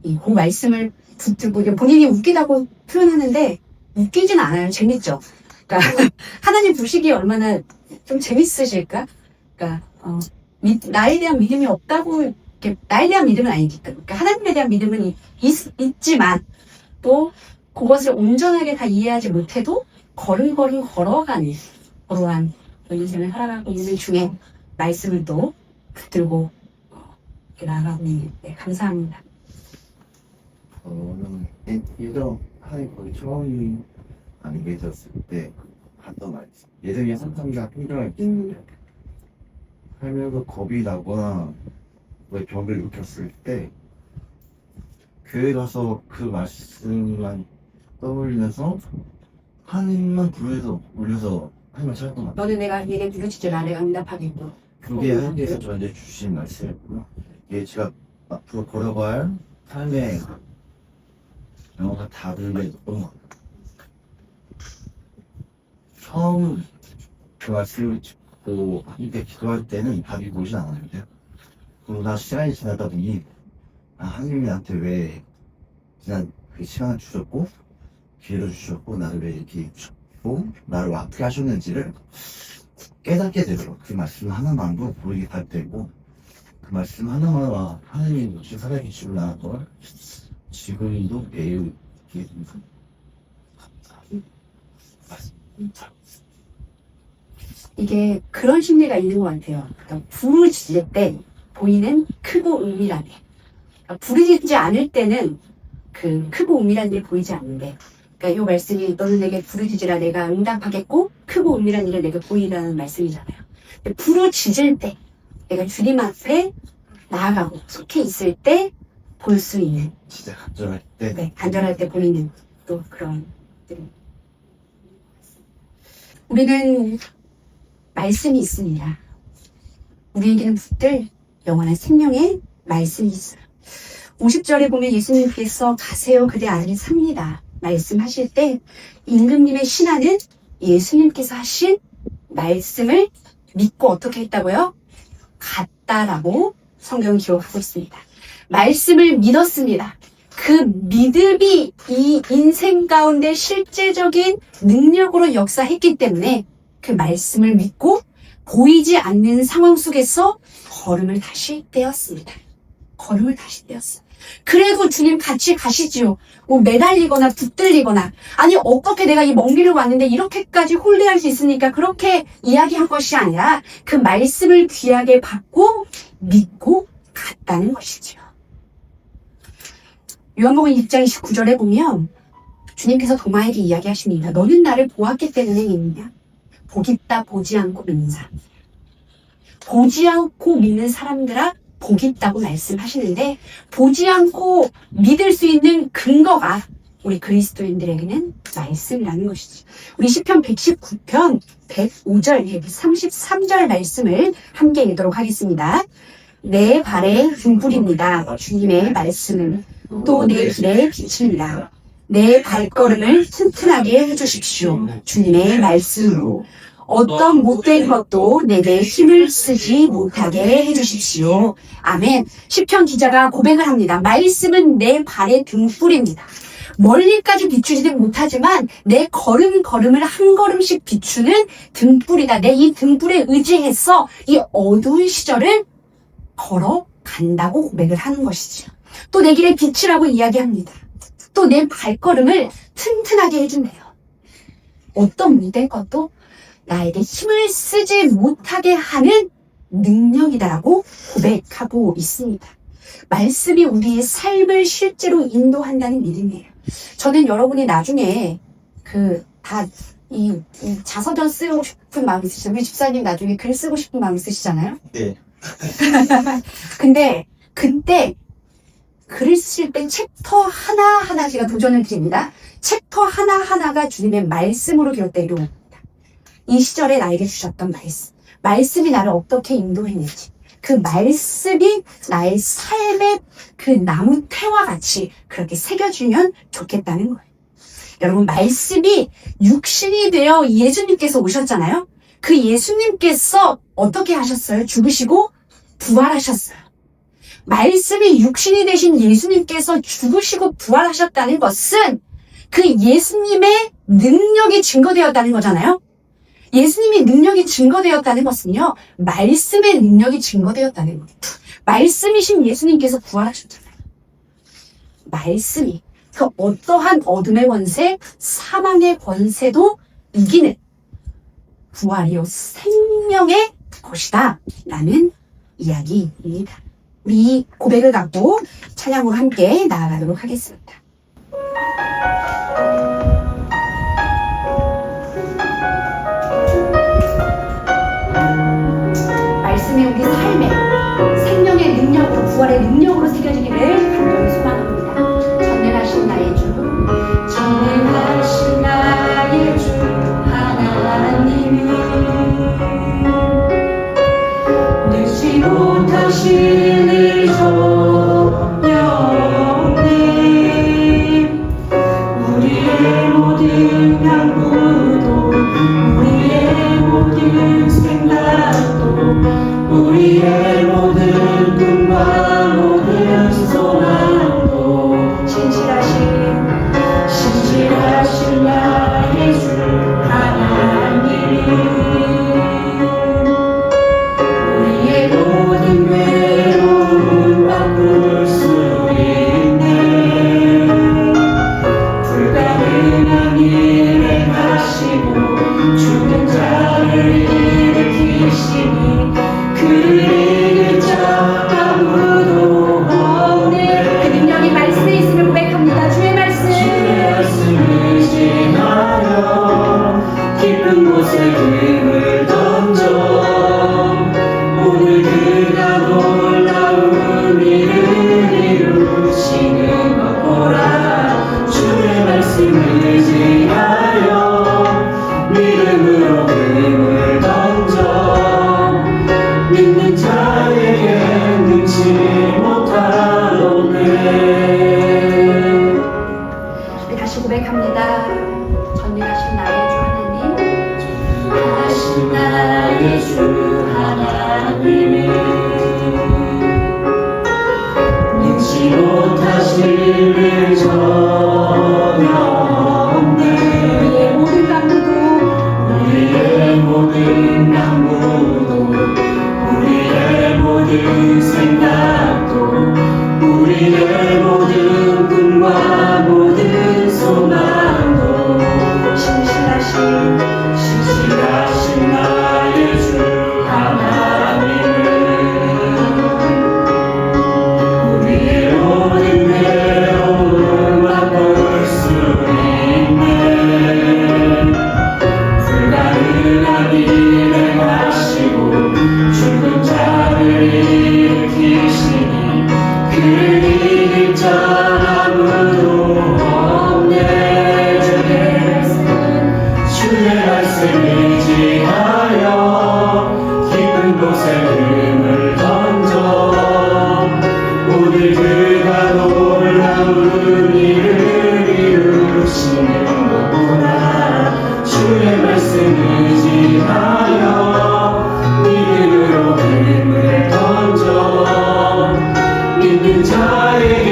그 말씀을 붙들고 본인이 웃기다고 표현하는데 웃기진 않아요. 재밌죠. 그러니까 하나님 보시기에 얼마나 좀 재밌으실까? 그러니까 나에 대한 믿음이 없다고 이렇게 나에 대한 믿음은 아니니까 그러니까 하나님에 대한 믿음은 있지만 또 그것을 온전하게 다 이해하지 못해도 걸음걸음 걸어가는 그러한 인생을 살아가고 있는 중에 말씀을 또 붙들고 이렇게 나아가고 있는데 감사합니다. 저는 이런 하이 거의 처음 안 계셨을 때 하던 말씀. 예전에 상상자 행정을 살면서 겁이 나거나 왜 벽을 느꼈을 때 교회 가서 그 말씀만 떠올리면서 하나님만 부르면서 올려서 하나님을 찾았던 것 같아요. 너는 내게 부르짖을 내가 응답하겠고 그게 하나님께서 저한테 주신 말씀이었고요. 이게 제가 앞으로 걸어갈 삶의 영화가 다르게 였던 것 같아요. 처음 그 말씀을 듣고 함께 기도할 때는 답이 보이진 않았는데요. 그러나 시간이 지나다 보니 하나님이 나한테 왜 그냥 그 시간을 주셨고 기회를 주셨고 나를 왜 이렇게 주셨고 나를 왜 아프게 하셨는지를 깨닫게 되더라고요. 그 말씀 하나만도 보이게 할 때고 그 말씀 하나만 하나님이 역시 살아계시구나 걸 지금도 매우 이게 맞습니다. 이게 그런 심리가 있는 것 같아요. 그러니까 부르짖을 때 보이는 크고 은밀한 일. 그러니까 부르짖지 않을 때는 그 크고 은밀한 일이 보이지 않는데 그러니까 이 말씀이 너는 내게 부르짖으라 내가 응답하겠고 크고 은밀한 일을 내게 보이라는 말씀이잖아요. 근데 부르짖을 때 내가 주님 앞에 나아가고 속해 있을 때 볼 수 있는 진짜 간절할 때 네, 간절할 때 보이는 또 그런 것들이. 우리는 말씀이 있습니다. 우리에게는 붙들 영원한 생명의 말씀이 있어요. 50절에 보면 예수님께서 가세요 그대 아들이 삽니다 말씀하실 때 임금님의 신하는 예수님께서 하신 말씀을 믿고 어떻게 했다고요? 갔다라고 성경은 기록하고 있습니다. 말씀을 믿었습니다. 그 믿음이 이 인생 가운데 실제적인 능력으로 역사했기 때문에 그 말씀을 믿고 보이지 않는 상황 속에서 걸음을 다시 떼었습니다. 걸음을 다시 떼었어요. 그래도 주님 같이 가시지요. 뭐 매달리거나 붙들리거나 아니 어떻게 내가 이 먼 길을 왔는데 이렇게까지 홀대할 수 있으니까 그렇게 이야기한 것이 아니라 그 말씀을 귀하게 받고 믿고 갔다는 것이죠. 요한복음 6장 29절에 보면 주님께서 도마에게 이야기하십니다. 너는 나를 보았기 때문에 믿느냐? 보겠다 보지 않고 믿는 사람. 보지 않고 믿는 사람들아 보겠다고 말씀하시는데 보지 않고 믿을 수 있는 근거가 우리 그리스도인들에게는 말씀이라는 것이죠. 우리 시편 119편 105절 133절 말씀을 함께 읽도록 하겠습니다. 내 발의 등불입니다. 주님의 말씀은 또 내 길의 빛입니다. 내 발걸음을 튼튼하게 해주십시오. 주님의 말씀으로. 어떤 못된 것도 내게 힘을 쓰지 못하게 해주십시오. 아멘. 시편 기자가 고백을 합니다. 말씀은 내 발의 등불입니다. 멀리까지 비추지는 못하지만 내 걸음걸음을 한 걸음씩 비추는 등불이다. 내 이 등불에 의지해서 이 어두운 시절을 걸어간다고 고백을 하는 것이죠. 또 내 길의 빛이라고 이야기합니다. 또 내 발걸음을 튼튼하게 해준대요. 어떤 무대 것도 나에게 힘을 쓰지 못하게 하는 능력이다라고 고백하고 있습니다. 말씀이 우리의 삶을 실제로 인도한다는 믿음이에요. 저는 여러분이 나중에 이 자서전 쓰고 싶은 마음 있으시잖아요. 우리 집사님 나중에 글 쓰고 싶은 마음 있으시잖아요. 네. 근데 그때 글을 쓰실 때 챕터 하나하나 제가 도전을 드립니다. 챕터 하나하나가 주님의 말씀으로 기록되기로 합니다. 이 시절에 나에게 주셨던 말씀이 나를 어떻게 인도했는지, 그 말씀이 나의 삶의 그 나무 태와 같이 그렇게 새겨지면 좋겠다는 거예요. 여러분, 말씀이 육신이 되어 예수님께서 오셨잖아요. 그 예수님께서 어떻게 하셨어요? 죽으시고 부활하셨어요. 말씀이 육신이 되신 예수님께서 죽으시고 부활하셨다는 것은 그 예수님의 능력이 증거되었다는 거잖아요. 예수님이 능력이 증거되었다는 것은요, 말씀의 능력이 증거되었다는 거예요. 말씀이신 예수님께서 부활하셨잖아요. 말씀이 그 어떠한 어둠의 권세, 사망의 권세도 이기는 부활이요 생명의 것이다 라는 이야기입니다. 우리 이 고백을 갖고 찬양으로 함께 나아가도록 하겠습니다. 말씀이 우리 삶에 생명의 능력으로, 부활의 능력으로 새겨지기를 간절히 소망합니다. 전능하신 나의 주, 전능하신 나의 주 하나님이 능치 못하시는 성령님, 우리의 모든 양구도, 우리의 모든 생각도, 우리의 모든 꿈과 모든 소망도 신실하신 나의 주 하나님이 우리의 모든 외로움 바꿀 수 있네. 불가능한 일을 하시고 죽은 자를 일으키시니 그를 자 아무도 없네. 그 능력이 말씀에 있음을 고백합니다. 주의 말씀, 의지하여 깊은 곳에 힘을 던져 오늘 그가 놀라운 일을 이루시는 것 보라. 주의 말씀 의지하여 믿음으로 힘을 던져 믿는 자에게 능치 못하노네. 다시 고백합니다. 전능하신 나의 주 하나님, 전능하신 나의 주 하나님이 능치 못하시는 전혀 없네. 우리의 모든 강구도, 우리의 모든 강구도, 우리의 모든 생각도, 우리의 모든 꿈과 모든 소망도 신실하신 나의 주 하나님은 우리의 모든 외로움 바꿀 수 있네. 불가능한 일을 하시고 죽은 자를 일으키시니 그를 이길 자 아무도 없네. 주의 말씀 의지하여 깊은 곳에 힘을 던져 오늘 그가 놀라운 일을 이루시는 거구나. 주의 말씀 의지하여 믿음으로 힘을 던져 믿는 자에게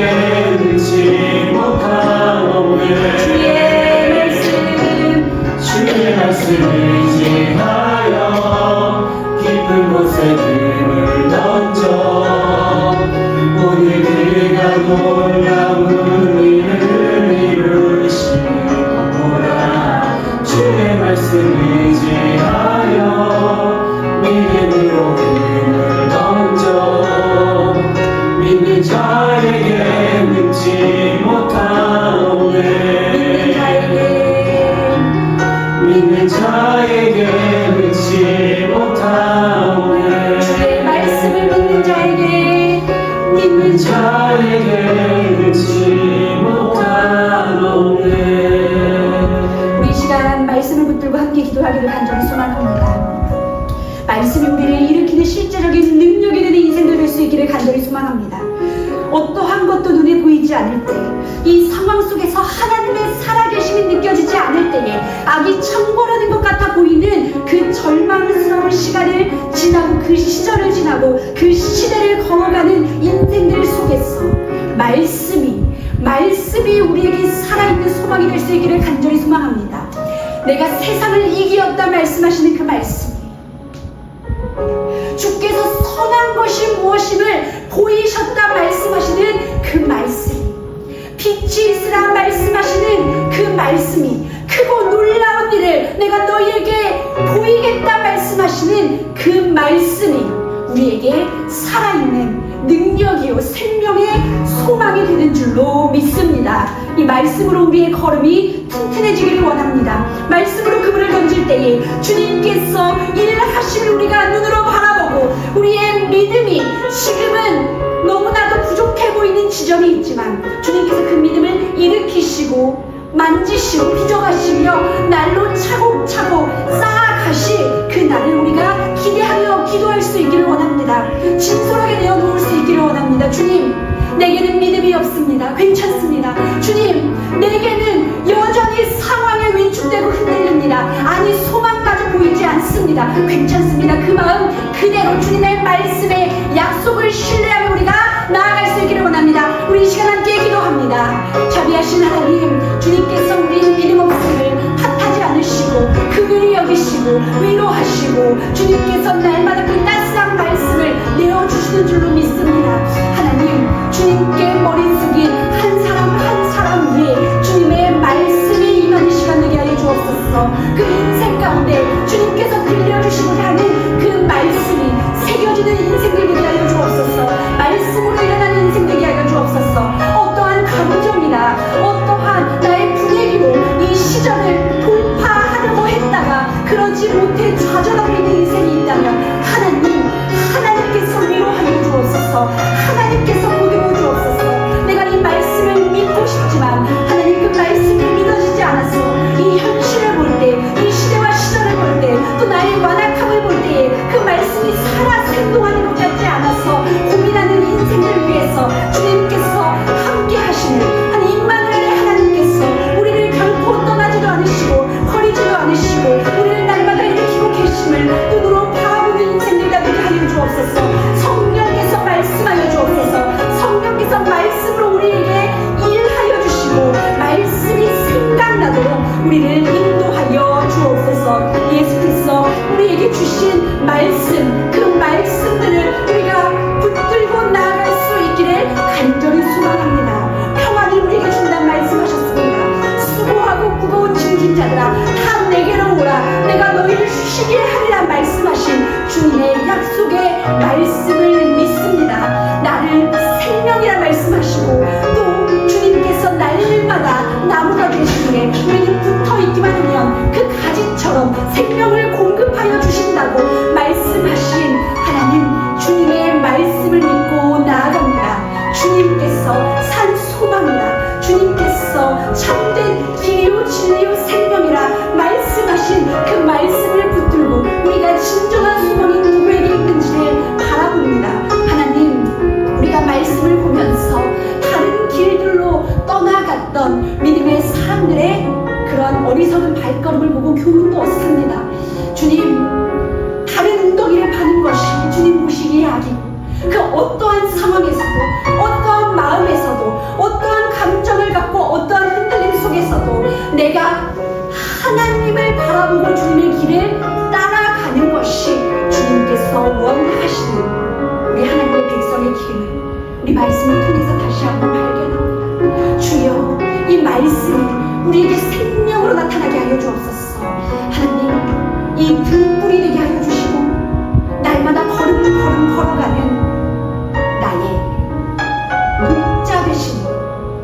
능치 못하오네. 주의 말씀 의지하여 깊은 곳에 힘을 던져 오늘 그가 놀라운 일을 이루시리라. 주의 말씀 의지하여 믿음으로 힘을 던져 믿는 자에게 믿지 못하오네. 믿는 자에게 믿지 못하오네. 주의 말씀을 믿는 자에게 믿는 자에게 믿지 못하오네. 우리 이 시간 말씀을 붙들고 함께 기도하기를 간절히 소망합니다. 말씀이 우리를 일으키는 실제적인 능력이 되는 인생들 될 수 있기를 간절히 소망합니다. 어떠한 것도 눈에 보이지 않을 때, 이 상황 속에서 하나님의 살아계심이 느껴지지 않을 때에 악이 창궐하는 것 같아 보이는 그 절망스러운 시간을 지나고 그 시절을 지나고 그 시대를 걸어가는 인생들 속에서 말씀이 우리에게 살아있는 소망이 될 수 있기를 간절히 소망합니다. 내가 세상을 이기었다 말씀하시는 그 말씀, 주께서 선한 것이 무엇임을 보이셨다 말씀하시는 그 말씀, 빛이 있으라 말씀하시는 그 말씀이, 크고 놀라운 일을 내가 너희에게 보이겠다 말씀하시는 그 말씀이 우리에게 살아있는 능력이요 생명의 소망이 되는 줄로 믿습니다. 이 말씀으로 우리의 걸음이 튼튼해지기를 원합니다. 말씀으로 그물을 던질 때에 주님께서 일하심을 우리가 눈으로 바라보고, 우리의 믿음이 지금은 너무나도 부족해 보이는 지점이 있지만 주님께서 그 믿음을 일으키시고 만지시고 빚어가시며 날로 차곡차곡 쌓아가실 그 날을 우리가 기대하며 기도할 수 있기를 원합니다. 진솔하게 내어놓을 수 있기를 원합니다. 주님, 내게는 믿음이 없습니다. 괜찮습니다. 주님, 내게는 여전히 상황에 위축되고 흔들립니다. 아니, 소망까지 보이지 않습니다. 괜찮습니다. 그 마음 그대로 주님의 말씀에 약속을 신뢰하며 우리가 나아갈 수 있기를 원합니다. 우리 이 시간 함께 기도합니다. 자비하신 하나님, 주님께서 우리의 믿음 없음을 탓하지 않으시고 긍휼히 여기시고 위로하시고 주님께서 날마다 그 따스한 말씀을 내어주시는 줄로 믿습니다. 하나님, 주님께 머리 숙인 한 사람 한 사람 위에 주님의 말씀이 임하는 시간 되게 하여 주옵소서. 그 인생 가운데 주님께서 들려주시고자 하는 그 말씀이 새겨지는 인생들 되게 하여 주옵소서. 말씀으로 일어나는 인생 되게 하여 주옵소서. 어떠한 감정이나 어떠한 나의 분위기로 이 시절을 돌파하려고 했다가 그러지 못해 좌절하고 있는 인생이 있다면 하나님께서 위로하여 주옵소서. 하나님께서 보듬어 주옵소서. 내가 이 말씀을 믿고 싶지만 하나님, 그 말씀이 믿어지지 않아서 이 현실을 볼 때, 이 시대와 시절을 볼 때, 또 나의 완악함을 볼 때에 그 말씀이 살아 생동하는 것 같지 않아서 고민하는 인생을 위해서 주님께서 함께 하시는 한 임마누엘의 하나님께서 우리를 결코 떠나지도 않으시고 버리지도 않으시고 우리를 날마다 일으키고 계심을 눈으로 바라보는 인생들과 되게 하여 주옵소서. 성령께서 말씀하여 주옵소서. 성령께서 말씀으로 우리에게 일하여 주시고 말씀이 생각나도록 우리를 인도하여 주옵소서. 예수께서 우리에게 주신 말씀, 그 말씀들을 우리가 붙들고 나아갈 수 있기를 간절히 소망합니다. 평안을 우리에게 준다는 말씀하셨습니다. 수고하고 무거운 짐진 자들아, 다 내게로 오라. 내가 너희를 쉬게 하리라 말씀하신 주님의 약속의 말씀을 믿습니다. 나를 생명이라 말씀하시고 또 주님께서 날마다 나무가 되시기에 우리는 붙어있기만 하면 그 가지처럼 생명을 공급하여 주신다고 말씀하신 하나님, 주님의 말씀을 믿고 나아갑니다. 주님께서 산 소망이라, 주님께서 참된 길이요 진리요 생명이라 말씀하신 그 말씀을 붙들고 우리가 진정한 소망이 누구에게 있는지를 바라봅니다. 하나님, 우리가 말씀을 보면서 다른 길들로 떠나갔던 믿음의 사람들의 그런 어리석은 발걸음을 보고 교훈도 얻습니다. 주님, 다른 웅덩이를 파는 것이 주님 보시기에 악이고, 그 어떠한 상황에서도, 어떠한 마음에서도, 어떠한 감정을 갖고, 어떠한 흔들림 속에서도 내가 하나님을 바라보고 주님의 길을 따라가는 것이 주님께서 원하시는 우리 하나님의 백성의 길, 우리 말씀을 통해서 다시 한번 말씀이 우리에게 생명으로 나타나게 하여 주옵소서. 하나님, 이 등불이 되게 하여 주시고 날마다 걸음 걸어가는 나의 목자 되신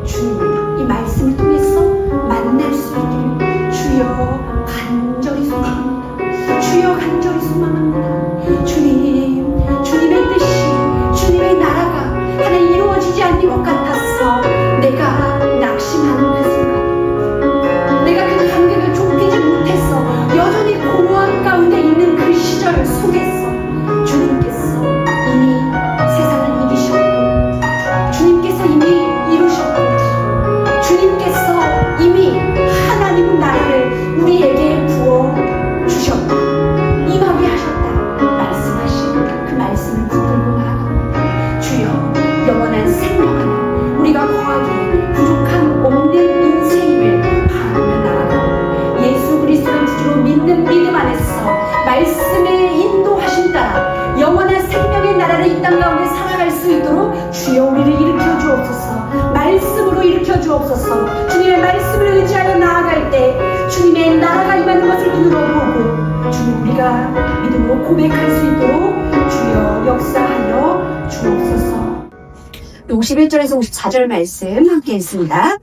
주님을 이 말씀을 통해서 만날 수 있기를 주여 간절히 소망합니다. 주여 간절히 소망합니다. 주님의 뜻이, 주님의 나라가 하나님 이루어지지 않는 것 같았어. 내가 낙심하는 그 순간, 내가 그 간격을 좁히지 못했어. 여전히 공허한 가운데 있는 그 시절 속에서 주님께서 이미 세상을 이기셨고, 주님께서 이미 이루셨고, 주님께서 이미 하나님 나라를 우리에게 부어 주셨다, 임하게 하셨다 말씀하신 그 말씀을 붙들고 나아갑니다. 주여, 영원한 생명하는 우리가 거하기에 부족함 없는 인생임을 바라며 나아가고, 예수 그리스도를 구주로 믿는 믿음 안에서 말씀의 인도하심 따라 영원한 생명의 나라를 이 땅 가운데 살아갈 수 있도록 주여 우리를 일으켜 주옵소서. 말씀으로 일으켜 주옵소서. 주님의 말씀을 의지하여 나아갈 때 주님의 나라가 임하는 것을 눈으로 보고 주님 우리가 믿음으로 고백할 수 있도록 주여 역사하여 주옵소서. 51절에서 54절 말씀 함께 읽습니다.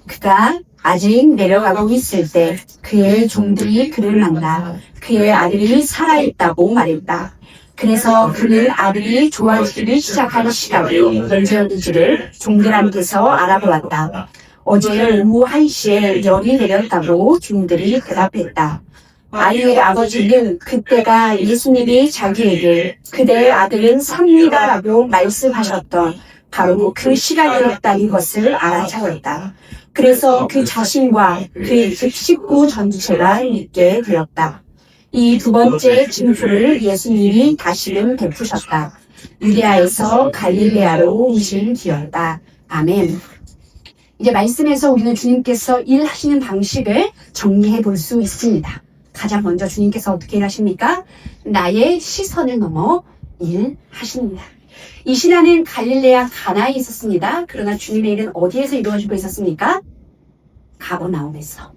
그가 아직 내려가고 있을 때 그의 종들이 그를 만나 그의 아들이 살아있다고 말했다. 그래서 그는 아들이 좋아지기 시작한 시각이 언제였는지를 종들한테서 알아보았다. 어제 오후 1시에 열이 내렸다고 종들이 대답했다. 아이의 아버지는 그때가 예수님이 자기에게 그대의 아들은 삽니다라고 말씀하셨던 바로 그 시간이었다는 것을 알아차렸다. 그래서 그 자신과 그의 식구 전체가 믿게 되었다. 이 두 번째 징표를 예수님이 다시금 베푸셨다. 유대아에서 갈릴레아로 오신 뒤였다. 아멘. 이제 말씀에서 우리는 주님께서 일하시는 방식을 정리해 볼 수 있습니다. 가장 먼저 주님께서 어떻게 일하십니까? 나의 시선을 넘어 일하십니다. 이 신화는 갈릴레아 가나에 있었습니다. 그러나 주님의 일은 어디에서 이루어지고 있었습니까? 가버나움에서.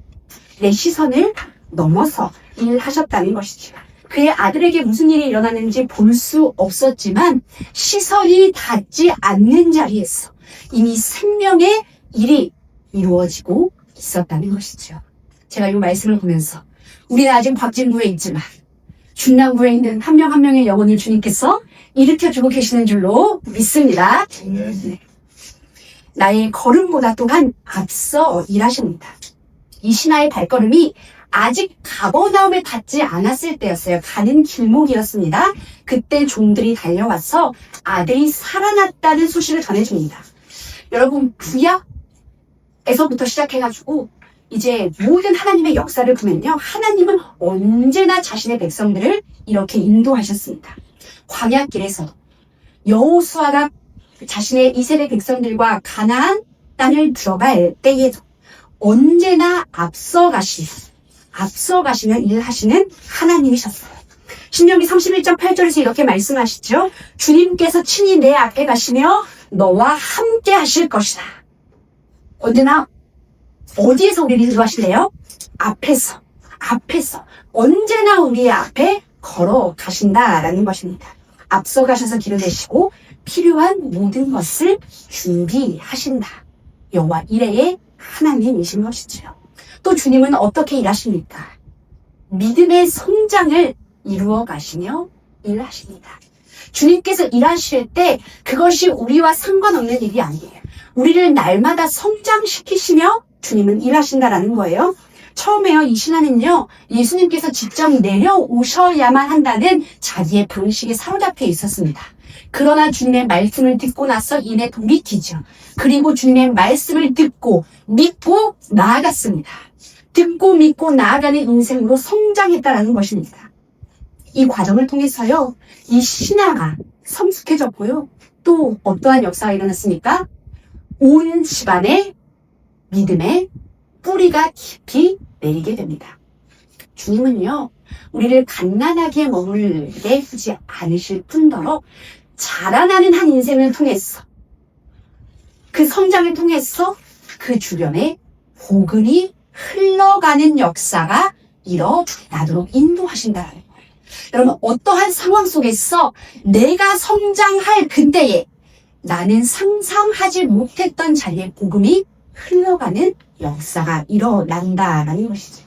내 시선을 넘어서 일하셨다는 것이죠. 그의 아들에게 무슨 일이 일어나는지 볼 수 없었지만 시선이 닿지 않는 자리에서 이미 생명의 일이 이루어지고 있었다는 것이죠. 제가 이 말씀을 보면서 우리는 아직 박진구에 있지만 중남구에 있는 한 명 한 명의 영혼을 주님께서 일으켜주고 계시는 줄로 믿습니다. 네. 나의 걸음보다 또한 앞서 일하십니다. 이 신하의 발걸음이 아직 가버나움에 닿지 않았을 때였어요. 가는 길목이었습니다. 그때 종들이 달려와서 아들이 살아났다는 소식을 전해줍니다. 여러분, 구약에서부터 시작해가지고 이제 모든 하나님의 역사를 보면요, 하나님은 언제나 자신의 백성들을 이렇게 인도하셨습니다. 광야길에서 여호수아가 자신의 이스라엘 백성들과 가나안 땅을 들어갈 때에도 언제나 앞서가시며 일하시는 하나님이셨어요. 신명기 31장 8절에서 이렇게 말씀하시죠. 주님께서 친히 내 앞에 가시며 너와 함께 하실 것이다. 언제나 어디에서 우리를 인도하실래요? 앞에서 언제나 우리 앞에 걸어가신다라는 것입니다. 앞서가셔서 길을 내시고 필요한 모든 것을 준비하신다. 여호와 이레의 하나님이신 것이죠. 또 주님은 어떻게 일하십니까? 믿음의 성장을 이루어 가시며 일하십니다. 주님께서 일하실 때 그것이 우리와 상관없는 일이 아니에요. 우리를 날마다 성장시키시며 주님은 일하신다라는 거예요. 처음에요, 이 신하는요, 예수님께서 직접 내려오셔야만 한다는 자기의 방식에 사로잡혀 있었습니다. 그러나 주님의 말씀을 듣고 나서 이내 돌이키죠. 그리고 주님의 말씀을 듣고 믿고 나아갔습니다. 듣고 믿고 나아가는 인생으로 성장했다라는 것입니다. 이 과정을 통해서요, 이 신하가 성숙해졌고요. 또 어떠한 역사가 일어났습니까? 온 집안의 믿음의 뿌리가 깊이 내리게 됩니다. 주님은요, 우리를 갓난하게 머물게 하지 않으실 뿐더러 자라나는 한 인생을 통해서, 그 성장을 통해서 그 주변에 복음이 흘러가는 역사가 일어나도록 인도하신다는 거예요. 여러분, 어떠한 상황 속에서 내가 성장할 그때에 나는 상상하지 못했던 자리에 복음이 흘러가는 역사가 일어난다라는 것이죠.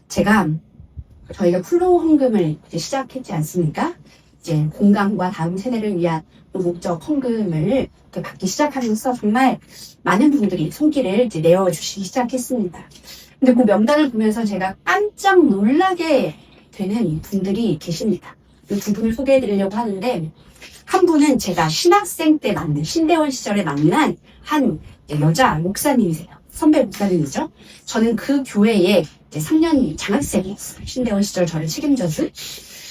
저희가 플로우 헌금을 이제 시작했지 않습니까? 이제 공감과 다음 세대를 위한 목적 헌금을 이렇게 받기 시작하면서 정말 많은 분들이 손길을 이제 내어주시기 시작했습니다. 근데 그 명단을 보면서 제가 깜짝 놀라게 되는 분들이 계십니다. 이 두 분을 소개해 드리려고 하는데, 한 분은 제가 신학생 때 신대원 시절에 만난 한 여자 목사님이세요. 선배 목사님이죠. 저는 그 교회에 이제 3년 장학생이었어요. 신대원 시절 저를 책임져준.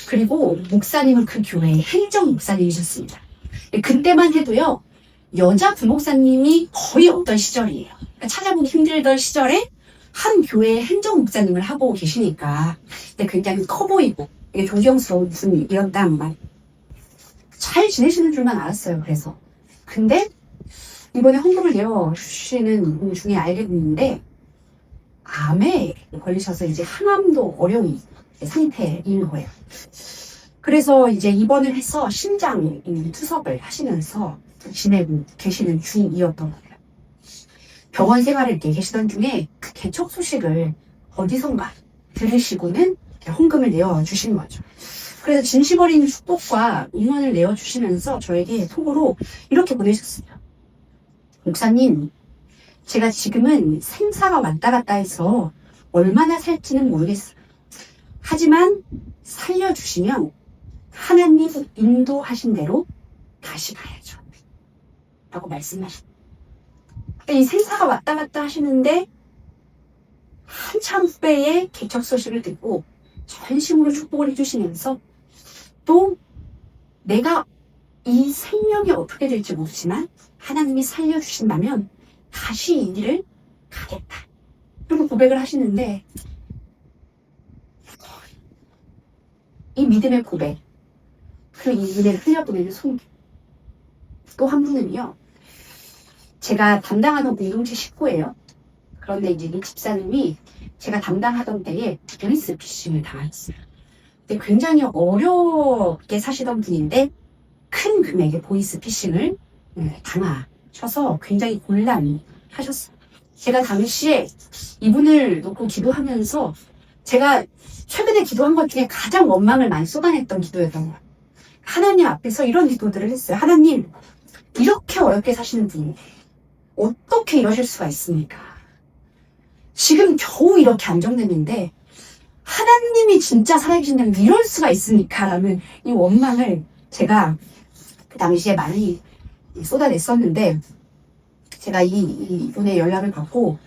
그리고 목사님은 그 교회의 행정 목사님이셨습니다. 그때만 해도요, 여자 부목사님이 거의 없던 시절이에요. 그러니까 찾아보기 힘들던 시절에 한 교회의 행정 목사님을 하고 계시니까 굉장히 커 보이고 이게 존경스러운 무슨 이런단 말. 잘 지내시는 줄만 알았어요. 그래서 근데 이번에 헌금을 내어주시는 분 중에 알게 됐는데, 암에 걸리셔서 이제 항암도 어려운 상태인 거예요. 그래서 이제 입원을 해서 심장 투석을 하시면서 지내고 계시는 중이었던 거예요. 병원 생활을 이렇게 계시던 중에 그 개척 소식을 어디선가 들으시고는 헌금을 내어주신 거죠. 그래서 진심 어린 축복과 응원을 내어주시면서 저에게 톡으로 이렇게 보내셨어요. 목사님, 제가 지금은 생사가 왔다 갔다 해서 얼마나 살지는 모르겠어요. 하지만 살려주시면 하나님 인도하신 대로 다시 가야죠. 라고 말씀하셨어요. 이 생사가 왔다 갔다 하시는데 한참 후배의 개척 소식을 듣고 전심으로 축복을 해주시면서 또 내가 이 생명이 어떻게 될지 모르지만 하나님이 살려주신다면 다시 이 길을 가겠다. 그리고 고백을 하시는데, 이 믿음의 고백, 그 은혜를 흘려보내는 손길. 또 한 분은요, 제가 담당하던 공동체 식구예요. 그런데 이제 이 집사님이 제가 담당하던 때에 보이스 피싱을 당했어요. 근데 굉장히 어렵게 사시던 분인데 큰 금액의 보이스 피싱을 당하셔서 굉장히 곤란하셨어요. 제가 당시에 이분을 놓고 기도하면서 제가 최근에 기도한 것 중에 가장 원망을 많이 쏟아냈던 기도였던 거예요. 하나님 앞에서 이런 기도들을 했어요. 하나님, 이렇게 어렵게 사시는 분이 어떻게 이러실 수가 있습니까? 지금 겨우 이렇게 안정됐는데 하나님이 진짜 살아계신다면 이럴 수가 있습니까? 라는 이 원망을 제가 그 당시에 많이 쏟아냈었는데, 제가 이분의 연락을 받고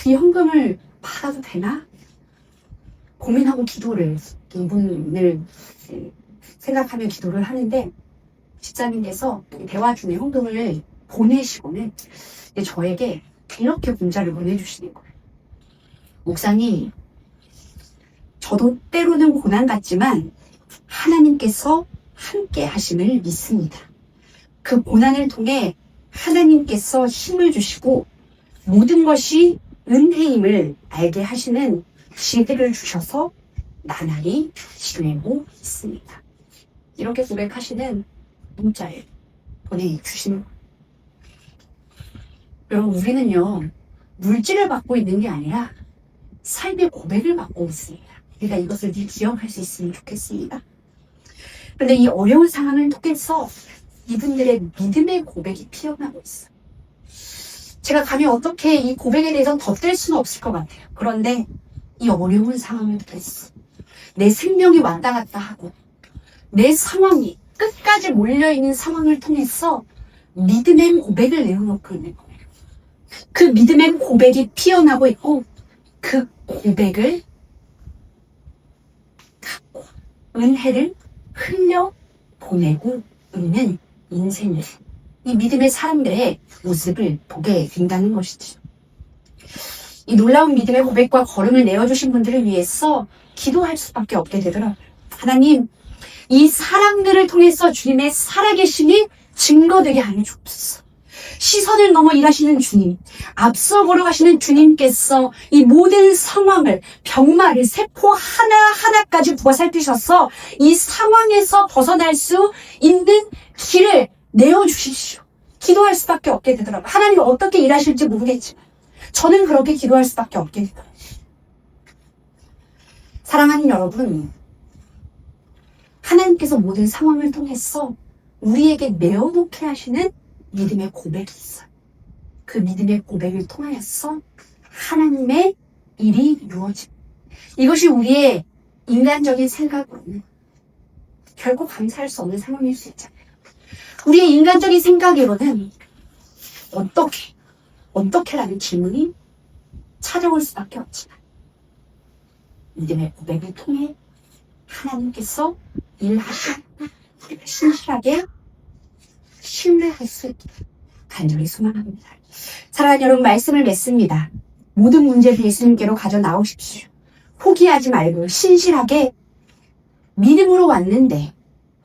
이 헌금을 받아도 되나? 고민하고 기도를, 이분을 생각하며 기도를 하는데, 집사님께서 대화 중에 헌금을 보내시고는 저에게 이렇게 문자를 보내주시는 거예요. 목사님, 저도 때로는 고난 같지만 하나님께서 함께 하심을 믿습니다. 그 고난을 통해 하나님께서 힘을 주시고 모든 것이 은혜임을 알게 하시는 지혜를 주셔서 나날이 지내고 있습니다. 이렇게 고백하시는 문자를 보내주시는 거예요. 여러분, 우리는요, 물질을 받고 있는 게 아니라 삶의 고백을 받고 있습니다. 우리가 이것을 기억할 수 있으면 좋겠습니다. 그런데 이 어려운 상황을 통해서 이분들의 믿음의 고백이 피어나고 있어요. 제가 감히 어떻게 이 고백에 대해서는 덧댈 수는 없을 것 같아요. 그런데 이 어려운 상황을 통해서 내 생명이 왔다 갔다 하고 내 상황이 끝까지 몰려있는 상황을 통해서 믿음의 고백을 내어놓고 있는 거예요. 그 믿음의 고백이 피어나고 있고 그 고백을 갖고 은혜를 흘려 보내고 있는 인생을, 이 믿음의 사람들의 모습을 보게 된다는 것이죠. 이 놀라운 믿음의 고백과 걸음을 내어주신 분들을 위해서 기도할 수밖에 없게 되더라고요. 하나님, 이 사람들을 통해서 주님의 살아계심이 증거되게 하여 주옵소서. 시선을 넘어 일하시는 주님, 앞서 걸어가시는 주님께서 이 모든 상황을, 병마를, 세포 하나하나까지 부어 살피셔서 이 상황에서 벗어날 수 있는 길을 내어주십시오. 기도할 수밖에 없게 되더라고요. 하나님 어떻게 일하실지 모르겠지만 저는 그렇게 기도할 수밖에 없게 되더라고요. 사랑하는 여러분, 하나님께서 모든 상황을 통해서 우리에게 내어놓게 하시는 믿음의 고백이 있어요. 그 믿음의 고백을 통하여서 하나님의 일이 이루어집니다. 이것이 우리의 인간적인 생각으로는 결코 감사할 수 없는 상황일 수 있잖아요. 우리의 인간적인 생각으로는 어떻게라는 질문이 찾아올 수밖에 없지만 믿음의 고백을 통해 하나님께서 일하시고 우리가 신실하게 신뢰할 수 있게 간절히 소망합니다. 사랑하는 여러분, 말씀을 맺습니다. 모든 문제를 예수님께로 가져 나오십시오. 포기하지 말고 신실하게 믿음으로 왔는데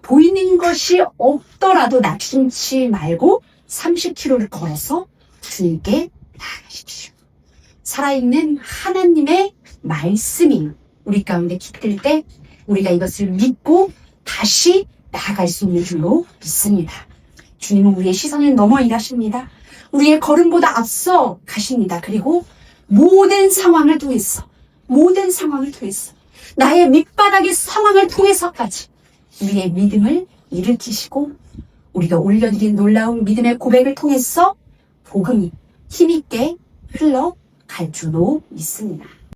보이는 것이 없더라도 낙심치 말고 30km를 걸어서 주님께 나아가십시오. 살아있는 하나님의 말씀이 우리 가운데 깃들 때 우리가 이것을 믿고 다시 나아갈 수 있는 줄로 믿습니다. 주님은 우리의 시선을 넘어 일하십니다. 우리의 걸음보다 앞서 가십니다. 그리고 모든 상황을 통해서 나의 밑바닥의 상황을 통해서까지 우리의 믿음을 일으키시고 우리가 올려드린 놀라운 믿음의 고백을 통해서 복음이 힘있게 흘러갈 줄로 믿습니다.